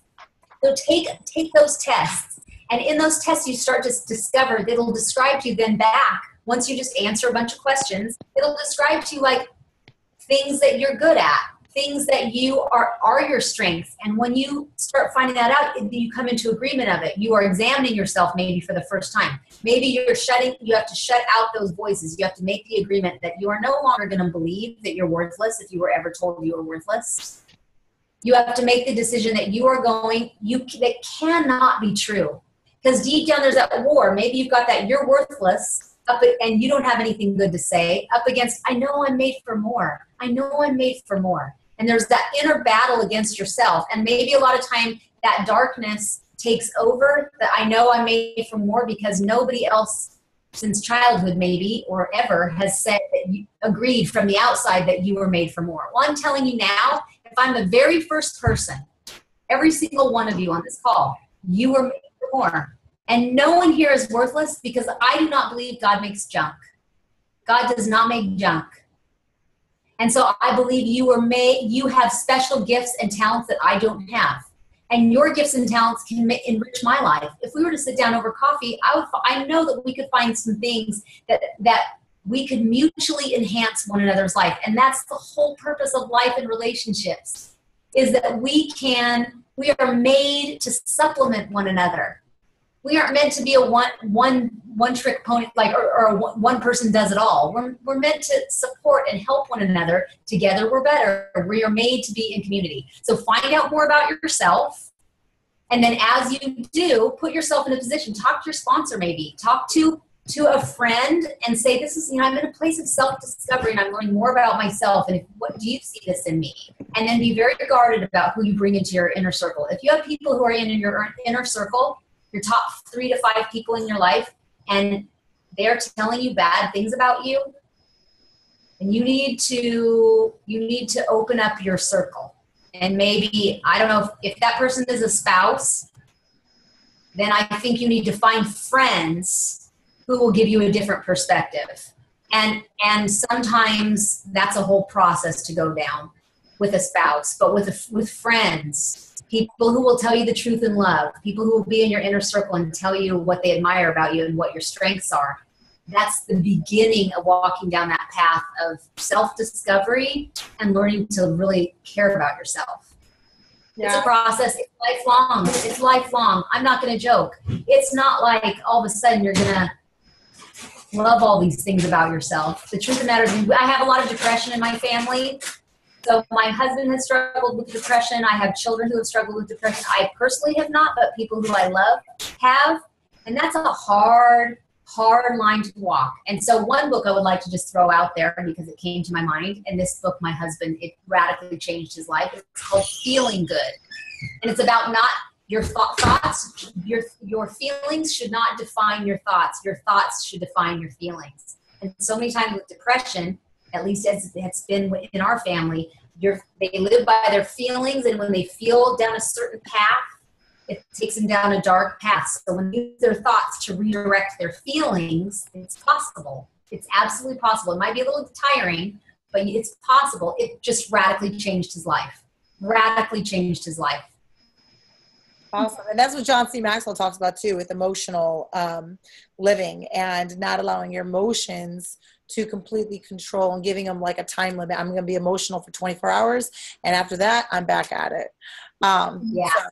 So take those tests. And in those tests, you start to discover that it'll describe to you then back, once you just answer a bunch of questions, it'll describe to you like things that you're good at, things that you are your strengths. And when you start finding that out, you come into agreement of it. You are examining yourself maybe for the first time. Maybe you have to shut out those voices. You have to make the agreement that you are no longer going to believe that you're worthless if you were ever told you were worthless. You have to make the decision that that cannot be true. Because deep down there's that war. Maybe you've got that you're worthless and you don't have anything good to say up against, I know I'm made for more. I know I'm made for more. And there's that inner battle against yourself. And maybe a lot of time that darkness takes over, that I know I'm made for more because nobody else since childhood maybe or ever has said that you agreed from the outside that you were made for more. Well, I'm telling you now, if I'm the very first person, every single one of you on this call, you were made for more. And no one here is worthless because I do not believe God makes junk. God does not make junk. And so I believe you have special gifts and talents that I don't have. And your gifts and talents can enrich my life. If we were to sit down over coffee, I know that we could find some things that we could mutually enhance one another's life. And that's the whole purpose of life and relationships, is that we are made to supplement one another. We aren't meant to be a one trick pony, or one person does it all. We're meant to support and help one another. Together we're better. We are made to be in community. So find out more about yourself. And then as you do, put yourself in a position, talk to your sponsor maybe, talk to a friend and say, this is, I'm in a place of self-discovery and I'm learning more about myself. And what do you see this in me? And then be very guarded about who you bring into your inner circle. If you have people who are in your inner circle, your top 3 to 5 people in your life, and they're telling you bad things about you, and you need to open up your circle. And maybe, I don't know, if that person is a spouse, then I think you need to find friends who will give you a different perspective. And sometimes that's a whole process to go down with a spouse, but with friends, people who will tell you the truth in love, people who will be in your inner circle and tell you what they admire about you and what your strengths are. That's the beginning of walking down that path of self-discovery and learning to really care about yourself. Yeah. It's a process. It's lifelong. It's lifelong. I'm not going to joke. It's not like all of a sudden you're going to love all these things about yourself. The truth of the matter is, I have a lot of depression in my family. So my husband has struggled with depression. I have children who have struggled with depression. I personally have not, but people who I love have. And that's a hard line to walk. And so one book I would like to just throw out there because it came to my mind. And this book, my husband, it radically changed his life. It's called Feeling Good. And it's about not your thoughts. Your feelings should not define your thoughts. Your thoughts should define your feelings. And so many times with depression, at least as it's been in our family, they live by their feelings, and when they feel down a certain path, it takes them down a dark path. So when they use their thoughts to redirect their feelings, it's possible. It's absolutely possible. It might be a little tiring, but it's possible. It just radically changed his life. Radically changed his life. Awesome. And that's what John C. Maxwell talks about too, with emotional living and not allowing your emotions to completely control and giving them like a time limit. I'm going to be emotional for 24 hours. And after that, I'm back at it. Yeah. So,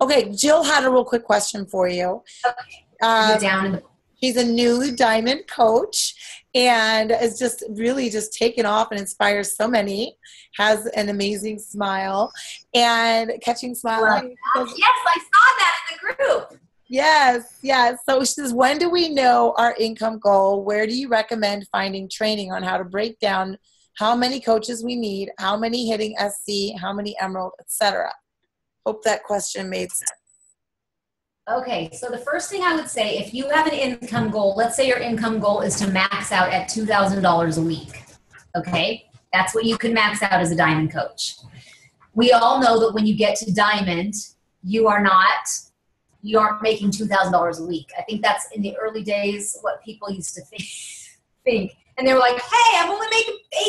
Okay, Jill had a real quick question for you. Okay. Down in the She's a new diamond coach and is just really just taken off and inspires so many, has an amazing smile and catching smiles. Yes, I saw that in the group. Yes, yes. So she says, when do we know our income goal? Where do you recommend finding training on how to break down how many coaches we need, how many hitting SC, how many Emerald, etc.? Hope that question made sense. Okay, so the first thing I would say, if you have an income goal, let's say your income goal is to max out at $2,000 a week. Okay, that's what you can max out as a diamond coach. We all know that when you get to diamond, you aren't making $2,000 a week. I think that's in the early days what people used to think. And they were like, hey, I'm only making $18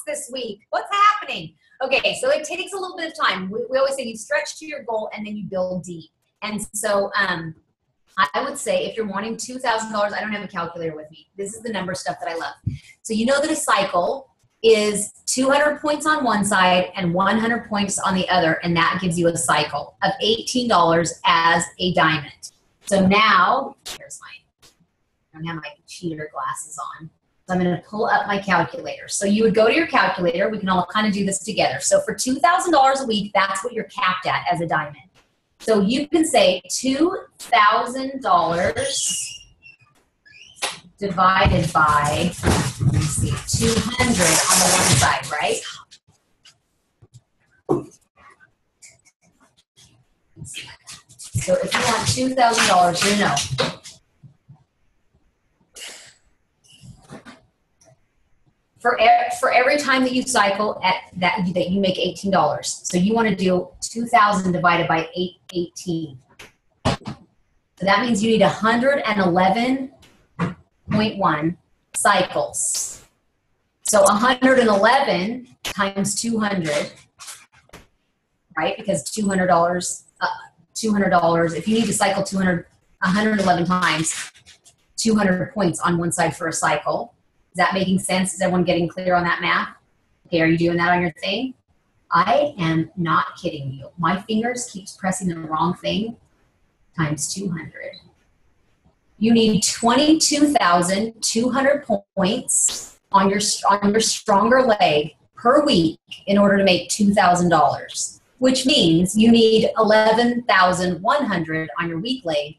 this week. What's happening? Okay, so it takes a little bit of time. We always say you stretch to your goal and then you build deep. And so I would say if you're wanting $2,000, I don't have a calculator with me. This is the number stuff that I love. So you know that a cycle is 200 points on one side and 100 points on the other, and that gives you a cycle of $18 as a diamond. So now, I don't have my cheater glasses on. So I'm going to pull up my calculator. So you would go to your calculator. We can all kind of do this together. So for $2,000 a week, that's what you're capped at as a diamond. So you can say $2,000 divided by, let me see, 200 on the one side, right? So if you want $2,000, you know. For every time that you cycle at that you make $18. So you want to do 2,000 divided by 18. So that means you need 111.1 cycles. So 111 times 200, right? Because $200, if you need to cycle 111 times, 200 points on one side for a cycle. Is that making sense? Is everyone getting clear on that math? Okay, are you doing that on your thing? I am not kidding you. My fingers keeps pressing the wrong thing times 200. You need 22,200 points on your stronger leg per week in order to make $2,000, which means you need 11,100 on your weak leg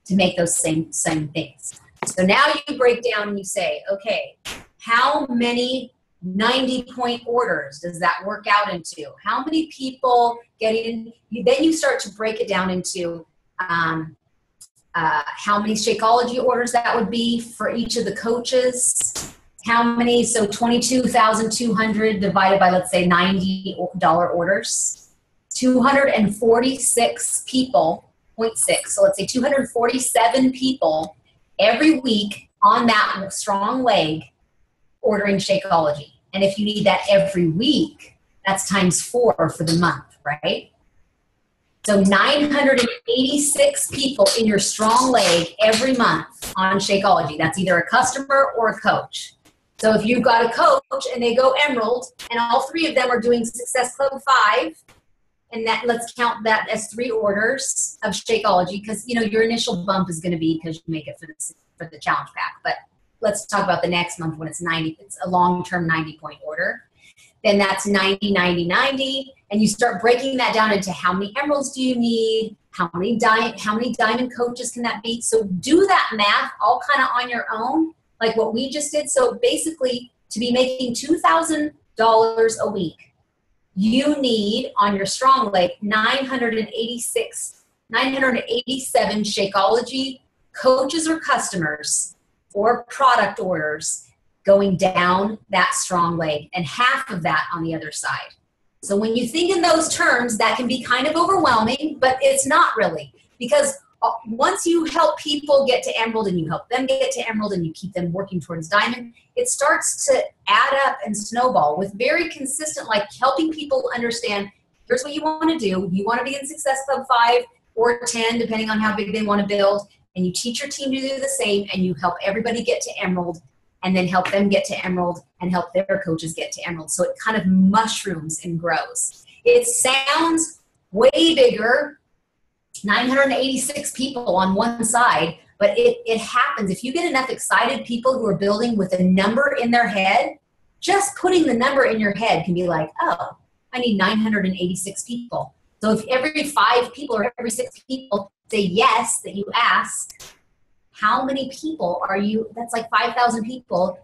to make those same things. So now you break down and you say, okay, how many 90-point orders does that work out into? How many people get in? Then you start to break it down into how many Shakeology orders that would be for each of the coaches. How many? So 22,200 divided by, let's say, $90 orders. 246 people, 0.6. So let's say 247 people every week on that strong leg ordering Shakeology. And if you need that every week, that's times 4 for the month, right? So 986 people in your strong leg every month on Shakeology. That's either a customer or a coach. So if you've got a coach and they go Emerald and all 3 of them are doing Success Club 5, and that, let's count that as 3 orders of Shakeology, because your initial bump is going to be because you make it for the challenge pack. But let's talk about the next month when it's 90. It's a long-term 90-point order. Then that's 90, 90, 90, and you start breaking that down into how many emeralds do you need, how many diamond coaches can that be. So do that math all kind of on your own, like what we just did. So basically, to be making $2,000 a week, you need on your strong leg 987 Shakeology coaches or customers or product orders going down that strong leg, and half of that on the other side. So when you think in those terms, that can be kind of overwhelming, but it's not really, because once you help people get to Emerald and you help them get to Emerald and you keep them working towards Diamond, it starts to add up and snowball with very consistent, like helping people understand, here's what you want to do. You want to be in Success Club 5 or 10, depending on how big they want to build, and you teach your team to do the same, and you help everybody get to Emerald, and then help them get to Emerald and help their coaches get to Emerald. So it kind of mushrooms and grows. It sounds way bigger 986 people on one side, but it happens. If you get enough excited people who are building with a number in their head, just putting the number in your head can be like, oh, I need 986 people. So if every 5 people or every 6 people say yes that you ask, how many people are you? That's like 5,000 people.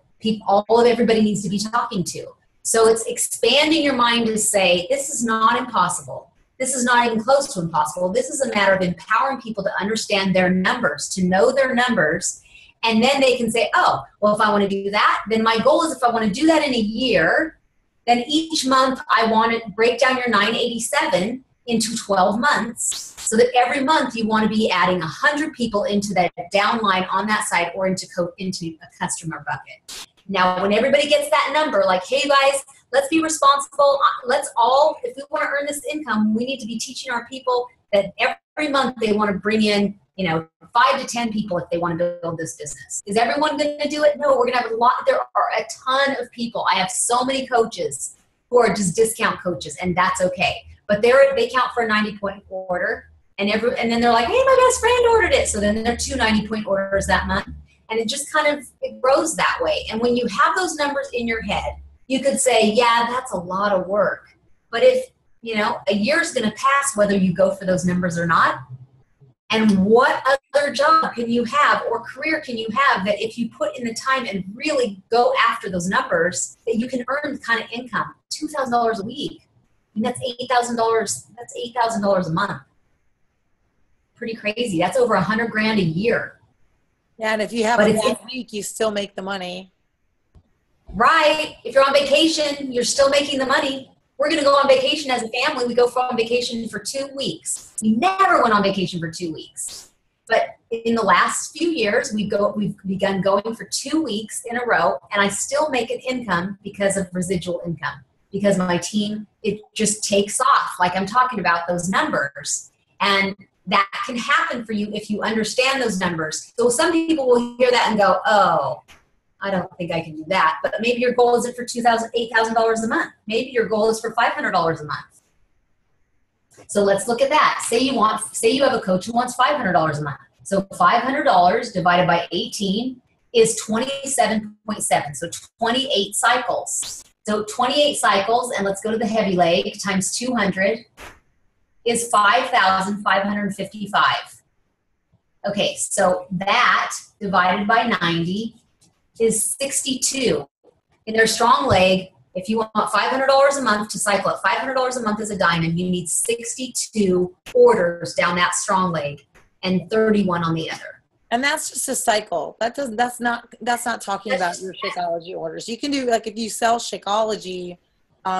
All of everybody needs to be talking to. So it's expanding your mind to say, this is not impossible. This is not even close to impossible. This is a matter of empowering people to understand their numbers, to know their numbers. And then they can say, oh, well, if I want to do that, then my goal is if I want to do that in a year, then each month I want to break down your 987 into 12 months so that every month you want to be adding 100 people into that downline on that side or into a customer bucket. Now, when everybody gets that number, like, hey guys, let's be responsible. Let's all, if we want to earn this income, we need to be teaching our people that every month they want to bring in, 5 to 10 people if they want to build this business. Is everyone going to do it? No, we're going to have a lot. There are a ton of people. I have so many coaches who are just discount coaches, and that's okay. But they count for a 90-point order, and then they're like, hey, my best friend ordered it. So then they're 2 90-point orders that month. And it just it grows that way. And when you have those numbers in your head, you could say, yeah, that's a lot of work. But if, a year is going to pass whether you go for those numbers or not, and what other job can you have or career can you have that if you put in the time and really go after those numbers, that you can earn the kind of income, $2,000 a week. I mean, that's $8,000. That's $8,000 a month. Pretty crazy. That's over $100,000 a year. Yeah, and if you have a bad week, you still make the money. Right. If you're on vacation, you're still making the money. We're going to go on vacation as a family. We go on vacation for 2 weeks. We never went on vacation for 2 weeks. But in the last few years, we've begun going for 2 weeks in a row, and I still make an income because of residual income. Because my team, it just takes off. Like I'm talking about those numbers. And that can happen for you if you understand those numbers. So some people will hear that and go, oh, I don't think I can do that. But maybe your goal isn't for $8,000 a month. Maybe your goal is for $500 a month. So let's look at that. Say you have a coach who wants $500 a month. So $500 divided by 18 is 27.7. So 28 cycles. So 28 cycles, and let's go to the heavy leg, times 200 is 5,555. Okay, so that divided by 90 is 62. In their strong leg, if you want $500 a month to cycle it, $500 a month is a diamond, you need 62 orders down that strong leg and 31 on the other. And that's just a cycle. That's not talking about your Shakeology orders. You can do, like, if you sell Shakeology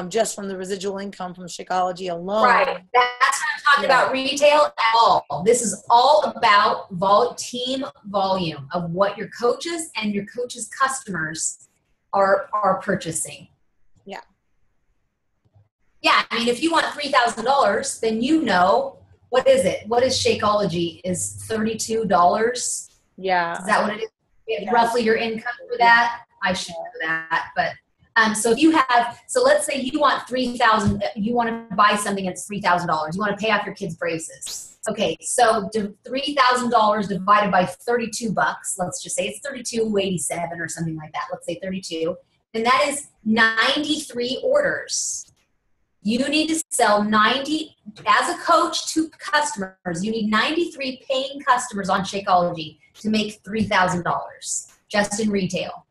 just from the residual income from Shakeology alone. Right. That's not talking about retail at all. This is all about team volume of what your coaches and your coaches' customers are purchasing. Yeah. Yeah. I mean, if you want $3,000, then what is it? What is Shakeology? Is $32? Yeah. Is that what it is? Yeah. Roughly your income for that? I should know that, but so if you have, let's say you want $3,000, you want to buy something that's $3,000. You want to pay off your kids' braces. Okay, so $3,000 divided by 32 bucks. Let's just say it's 32.87 or something like that. Let's say 32, and that is 93 orders. You need to sell 90 as a coach to customers. You need 93 paying customers on Shakeology to make $3,000 just in retail.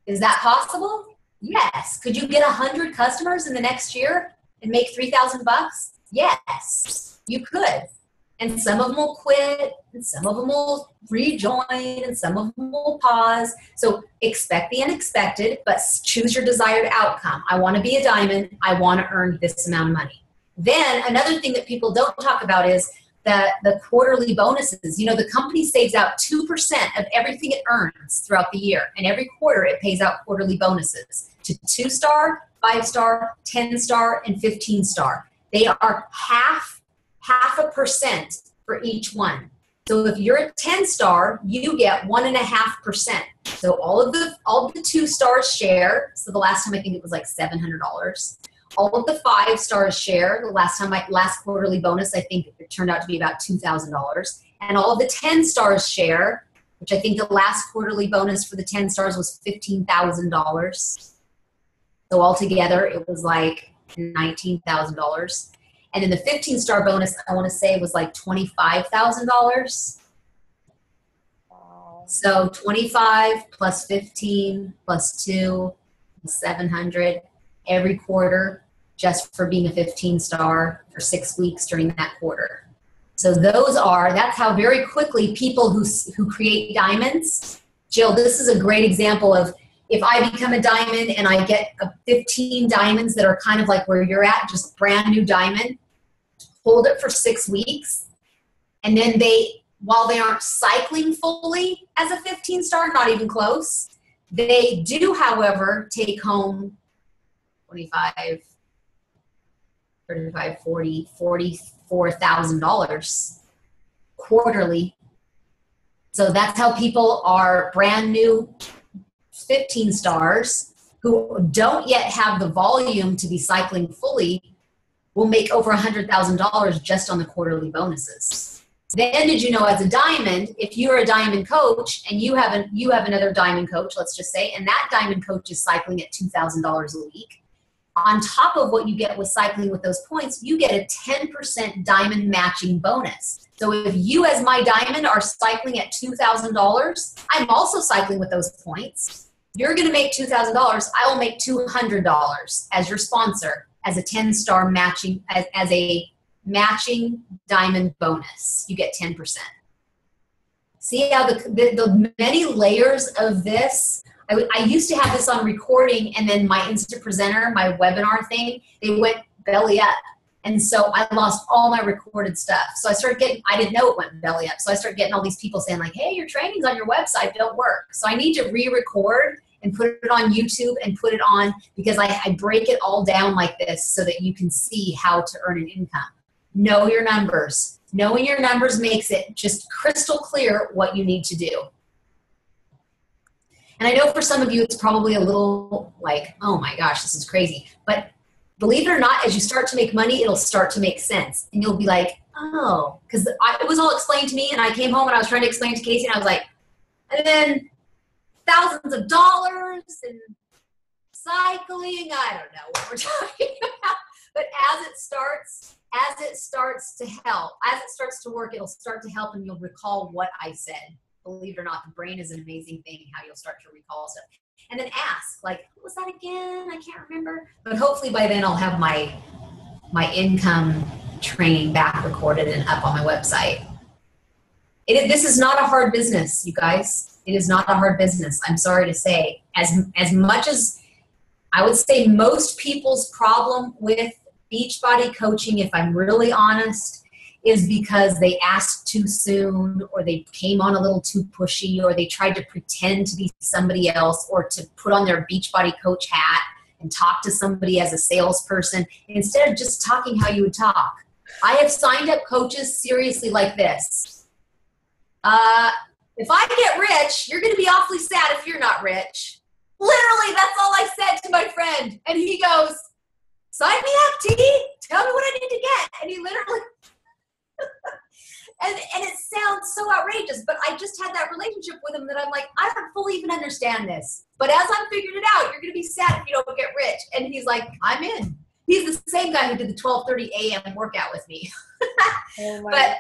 Is that possible? Yes. Could you get 100 customers in the next year and make $3,000 bucks? Yes, you could. And some of them will quit, and some of them will rejoin, and some of them will pause. So expect the unexpected, but choose your desired outcome. I want to be a diamond. I want to earn this amount of money. Then another thing that people don't talk about is the quarterly bonuses. The company saves out 2% of everything it earns throughout the year. And every quarter it pays out quarterly bonuses to 2-star, 5-star, 10-star, and 15-star. They are half a percent for each one. So if you're a 10-star, you get 1.5%. So all of the 2 stars share. So the last time I think it was like $700. all of the 5 stars share. The last quarterly bonus, I think it turned out to be about $2,000. And all of the 10 stars share, which I think the last quarterly bonus for the 10 stars was $15,000. So altogether, it was like $19,000. And then the 15-star bonus, I want to say, was like $25,000. So 25 plus 15 plus 2, 700 every quarter just for being a 15-star for 6 weeks during that quarter. So that's how very quickly people who create diamonds. Jill, this is a great example of if I become a diamond and I get 15 diamonds that are kind of like where you're at, just brand new diamond, hold it for 6 weeks. And then while they aren't cycling fully as a 15-star, not even close, they do, however, take home 25, 35, 40, $44,000 quarterly. So that's how people are brand new 15 stars who don't yet have the volume to be cycling fully will make over $100,000 just on the quarterly bonuses. Then did you know, as a diamond, if you're a diamond coach and you have another diamond coach, let's just say, and that diamond coach is cycling at $2,000 a week, on top of what you get with cycling with those points, you get a 10% diamond matching bonus. So if you as my diamond are cycling at $2,000, I'm also cycling with those points. You're going to make $2,000. I will make $200 as your sponsor, as a 10-star matching, as a matching diamond bonus. You get 10%. See how the many layers of this. I used to have this on recording, and then my Insta Presenter, my webinar thing, they went belly up. And so I lost all my recorded stuff. So I didn't know it went belly up. So I started getting all these people saying like, hey, your trainings on your website don't work. So I need to re-record and put it on YouTube and put it on, because I break it all down like this so that you can see how to earn an income. Know your numbers. Knowing your numbers makes it just crystal clear what you need to do. And I know for some of you, it's probably a little like, oh my gosh, this is crazy. But believe it or not, as you start to make money, it'll start to make sense. And you'll be like, oh, because it was all explained to me, and I came home and I was trying to explain to Casey, and I was like, and then thousands of dollars and cycling, I don't know what we're talking about. But as it starts to help, as it starts to work, it'll start to help, and you'll recall what I said. Believe it or not, the brain is an amazing thing, how you'll start to recall stuff. And then ask, like, what was that again? I can't remember. But hopefully by then I'll have my income training back recorded and up on my website. This is not a hard business, you guys. It is not a hard business. I'm sorry to say. As much as I would say most people's problem with Beachbody coaching, if I'm really honest, is because they asked too soon, or they came on a little too pushy, or they tried to pretend to be somebody else, or to put on their Beachbody coach hat and talk to somebody as a salesperson instead of just talking how you would talk. I have signed up coaches seriously like this. If I get rich, you're going to be awfully sad if you're not rich. Literally, that's all I said to my friend. And he goes, sign me up, T. Tell me what I need to get. And he literally... and it sounds so outrageous, but I just had that relationship with him that I'm like, I don't fully even understand this. But as I'm figuring it out, you're going to be sad if you don't get rich. And he's like, I'm in. He's the same guy who did the 12:30 a.m. workout with me. But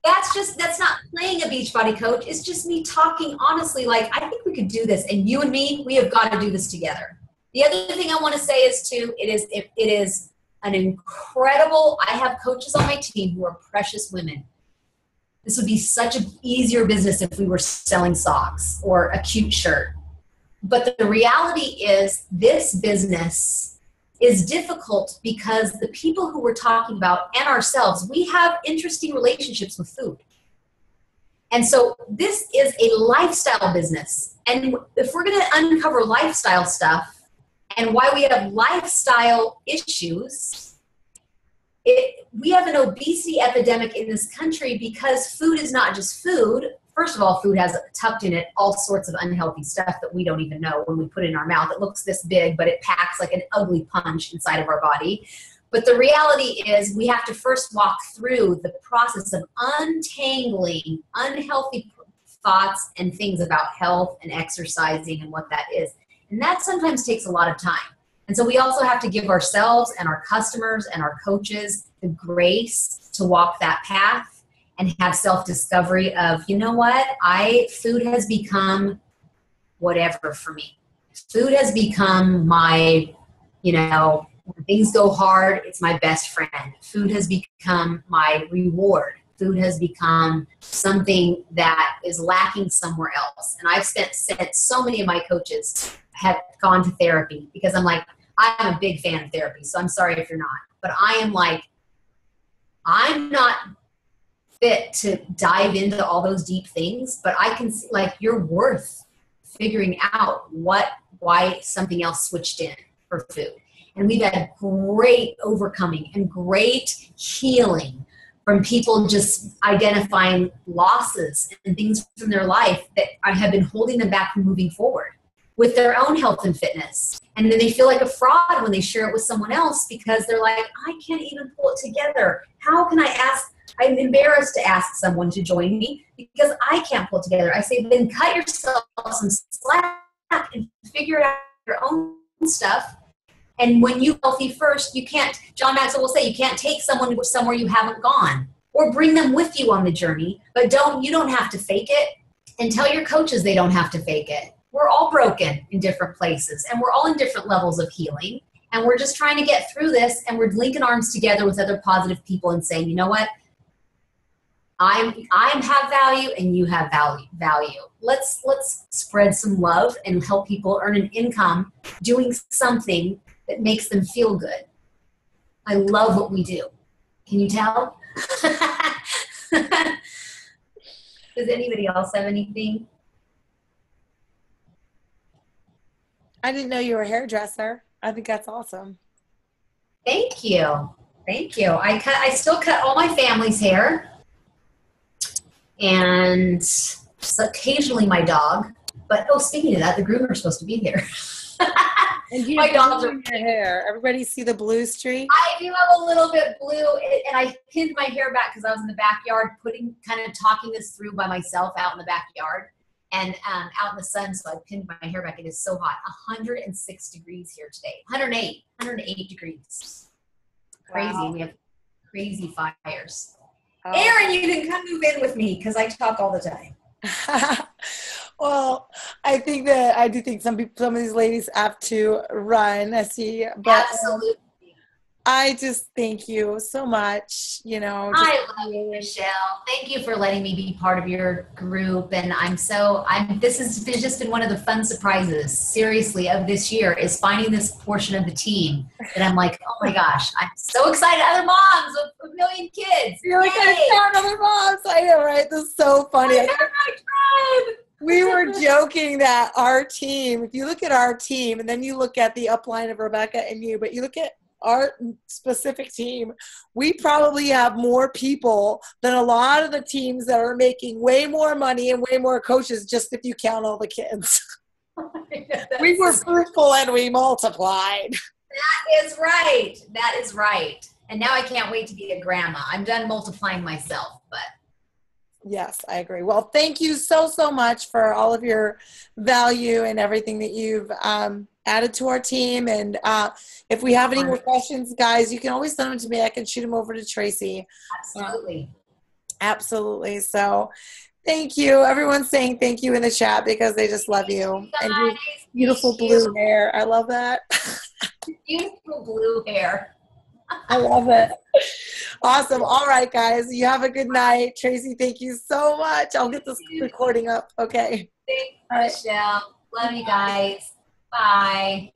that's not playing a Beachbody coach. It's just me talking honestly, like, I think we could do this. And you and me, we have got to do this together. The other thing I want to say is too, it is an incredible, I have coaches on my team who are precious women. This would be such an easier business if we were selling socks or a cute shirt. But the reality is this business is difficult because the people who we're talking about and ourselves, we have interesting relationships with food. And so this is a lifestyle business. And if we're going to uncover lifestyle stuff, and why we have lifestyle issues, we have an obesity epidemic in this country because food is not just food. first of all, food has tucked in it all sorts of unhealthy stuff that we don't even know when we put it in our mouth. It looks this big, but it packs like an ugly punch inside of our body. But the reality is we have to first walk through the process of untangling unhealthy thoughts and things about health and exercising and what that is. And that sometimes takes a lot of time. And so we also have to give ourselves and our customers and our coaches the grace to walk that path and have self-discovery of, you know what, food has become whatever for me. Food has become my, when things go hard, it's my best friend. Food has become my reward. Food has become something that is lacking somewhere else. And I've said so many of my coaches have gone to therapy because I'm like, I'm a big fan of therapy, so I'm sorry if you're not. But I am like, I'm not fit to dive into all those deep things, but I can see like you're worth figuring out why something else switched in for food. And we've had great overcoming and great healing from people just identifying losses and things from their life that have been holding them back from moving forward with their own health and fitness. And then they feel like a fraud when they share it with someone else because they're like, I can't even pull it together. How can I'm embarrassed to ask someone to join me because I can't pull it together. I say, then cut yourself some slack and figure out your own stuff. And when you're healthy first, John Maxwell will say, you can't take someone somewhere you haven't gone or bring them with you on the journey, but you don't have to fake it, and tell your coaches they don't have to fake it. We're all broken in different places and we're all in different levels of healing. And we're just trying to get through this and we're linking arms together with other positive people and saying, you know what? I have value and you have value. Let's spread some love and help people earn an income doing something that makes them feel good. I love what we do. Can you tell? Does anybody else have anything? I didn't know you were a hairdresser. I think that's awesome. Thank you. I still cut all my family's hair and occasionally my dog. But speaking of that, the groomer's supposed to be here. And you my dogs are in your hair. Everybody see the blue streak? I do have a little bit blue, and I pinned my hair back because I was in the backyard talking this through by myself out in the backyard. And out in the sun, so I pinned my hair back. It is so hot. 106 degrees here today. 108 degrees. Crazy. Wow. We have crazy fires. Oh. Erin, you can come move in with me because I talk all the time. Well, I do think some of these ladies have to run. I see, but absolutely. I just thank you so much. I love you, Michelle. Thank you for letting me be part of your group. And this has just been one of the fun surprises, seriously, of this year is finding this portion of the team that I'm like, oh my gosh, I'm so excited. Other moms of a million kids. You're like, I found other moms. I know, right? This is so funny. We were joking that our team, if you look at our team and then you look at the upline of Rebecca and you, but you look at our specific team, we probably have more people than a lot of the teams that are making way more money and way more coaches, just if you count all the kids. We were fruitful and we multiplied. That is right. And now I can't wait to be a grandma. I'm done multiplying myself, but. Yes, I agree. Well, thank you so much for all of your value and everything that you've added to our team. And if we have any more questions, guys, you can always send them to me. I can shoot them over to Traci. Absolutely. So thank you. Everyone's saying thank you in the chat because they just love you. And your beautiful blue hair. I love that. Beautiful blue hair. I love it. Awesome. All right, guys. You have a good night. Traci, thank you so much. I'll get this recording up. Okay. Thanks, Michelle. Love you guys. Bye.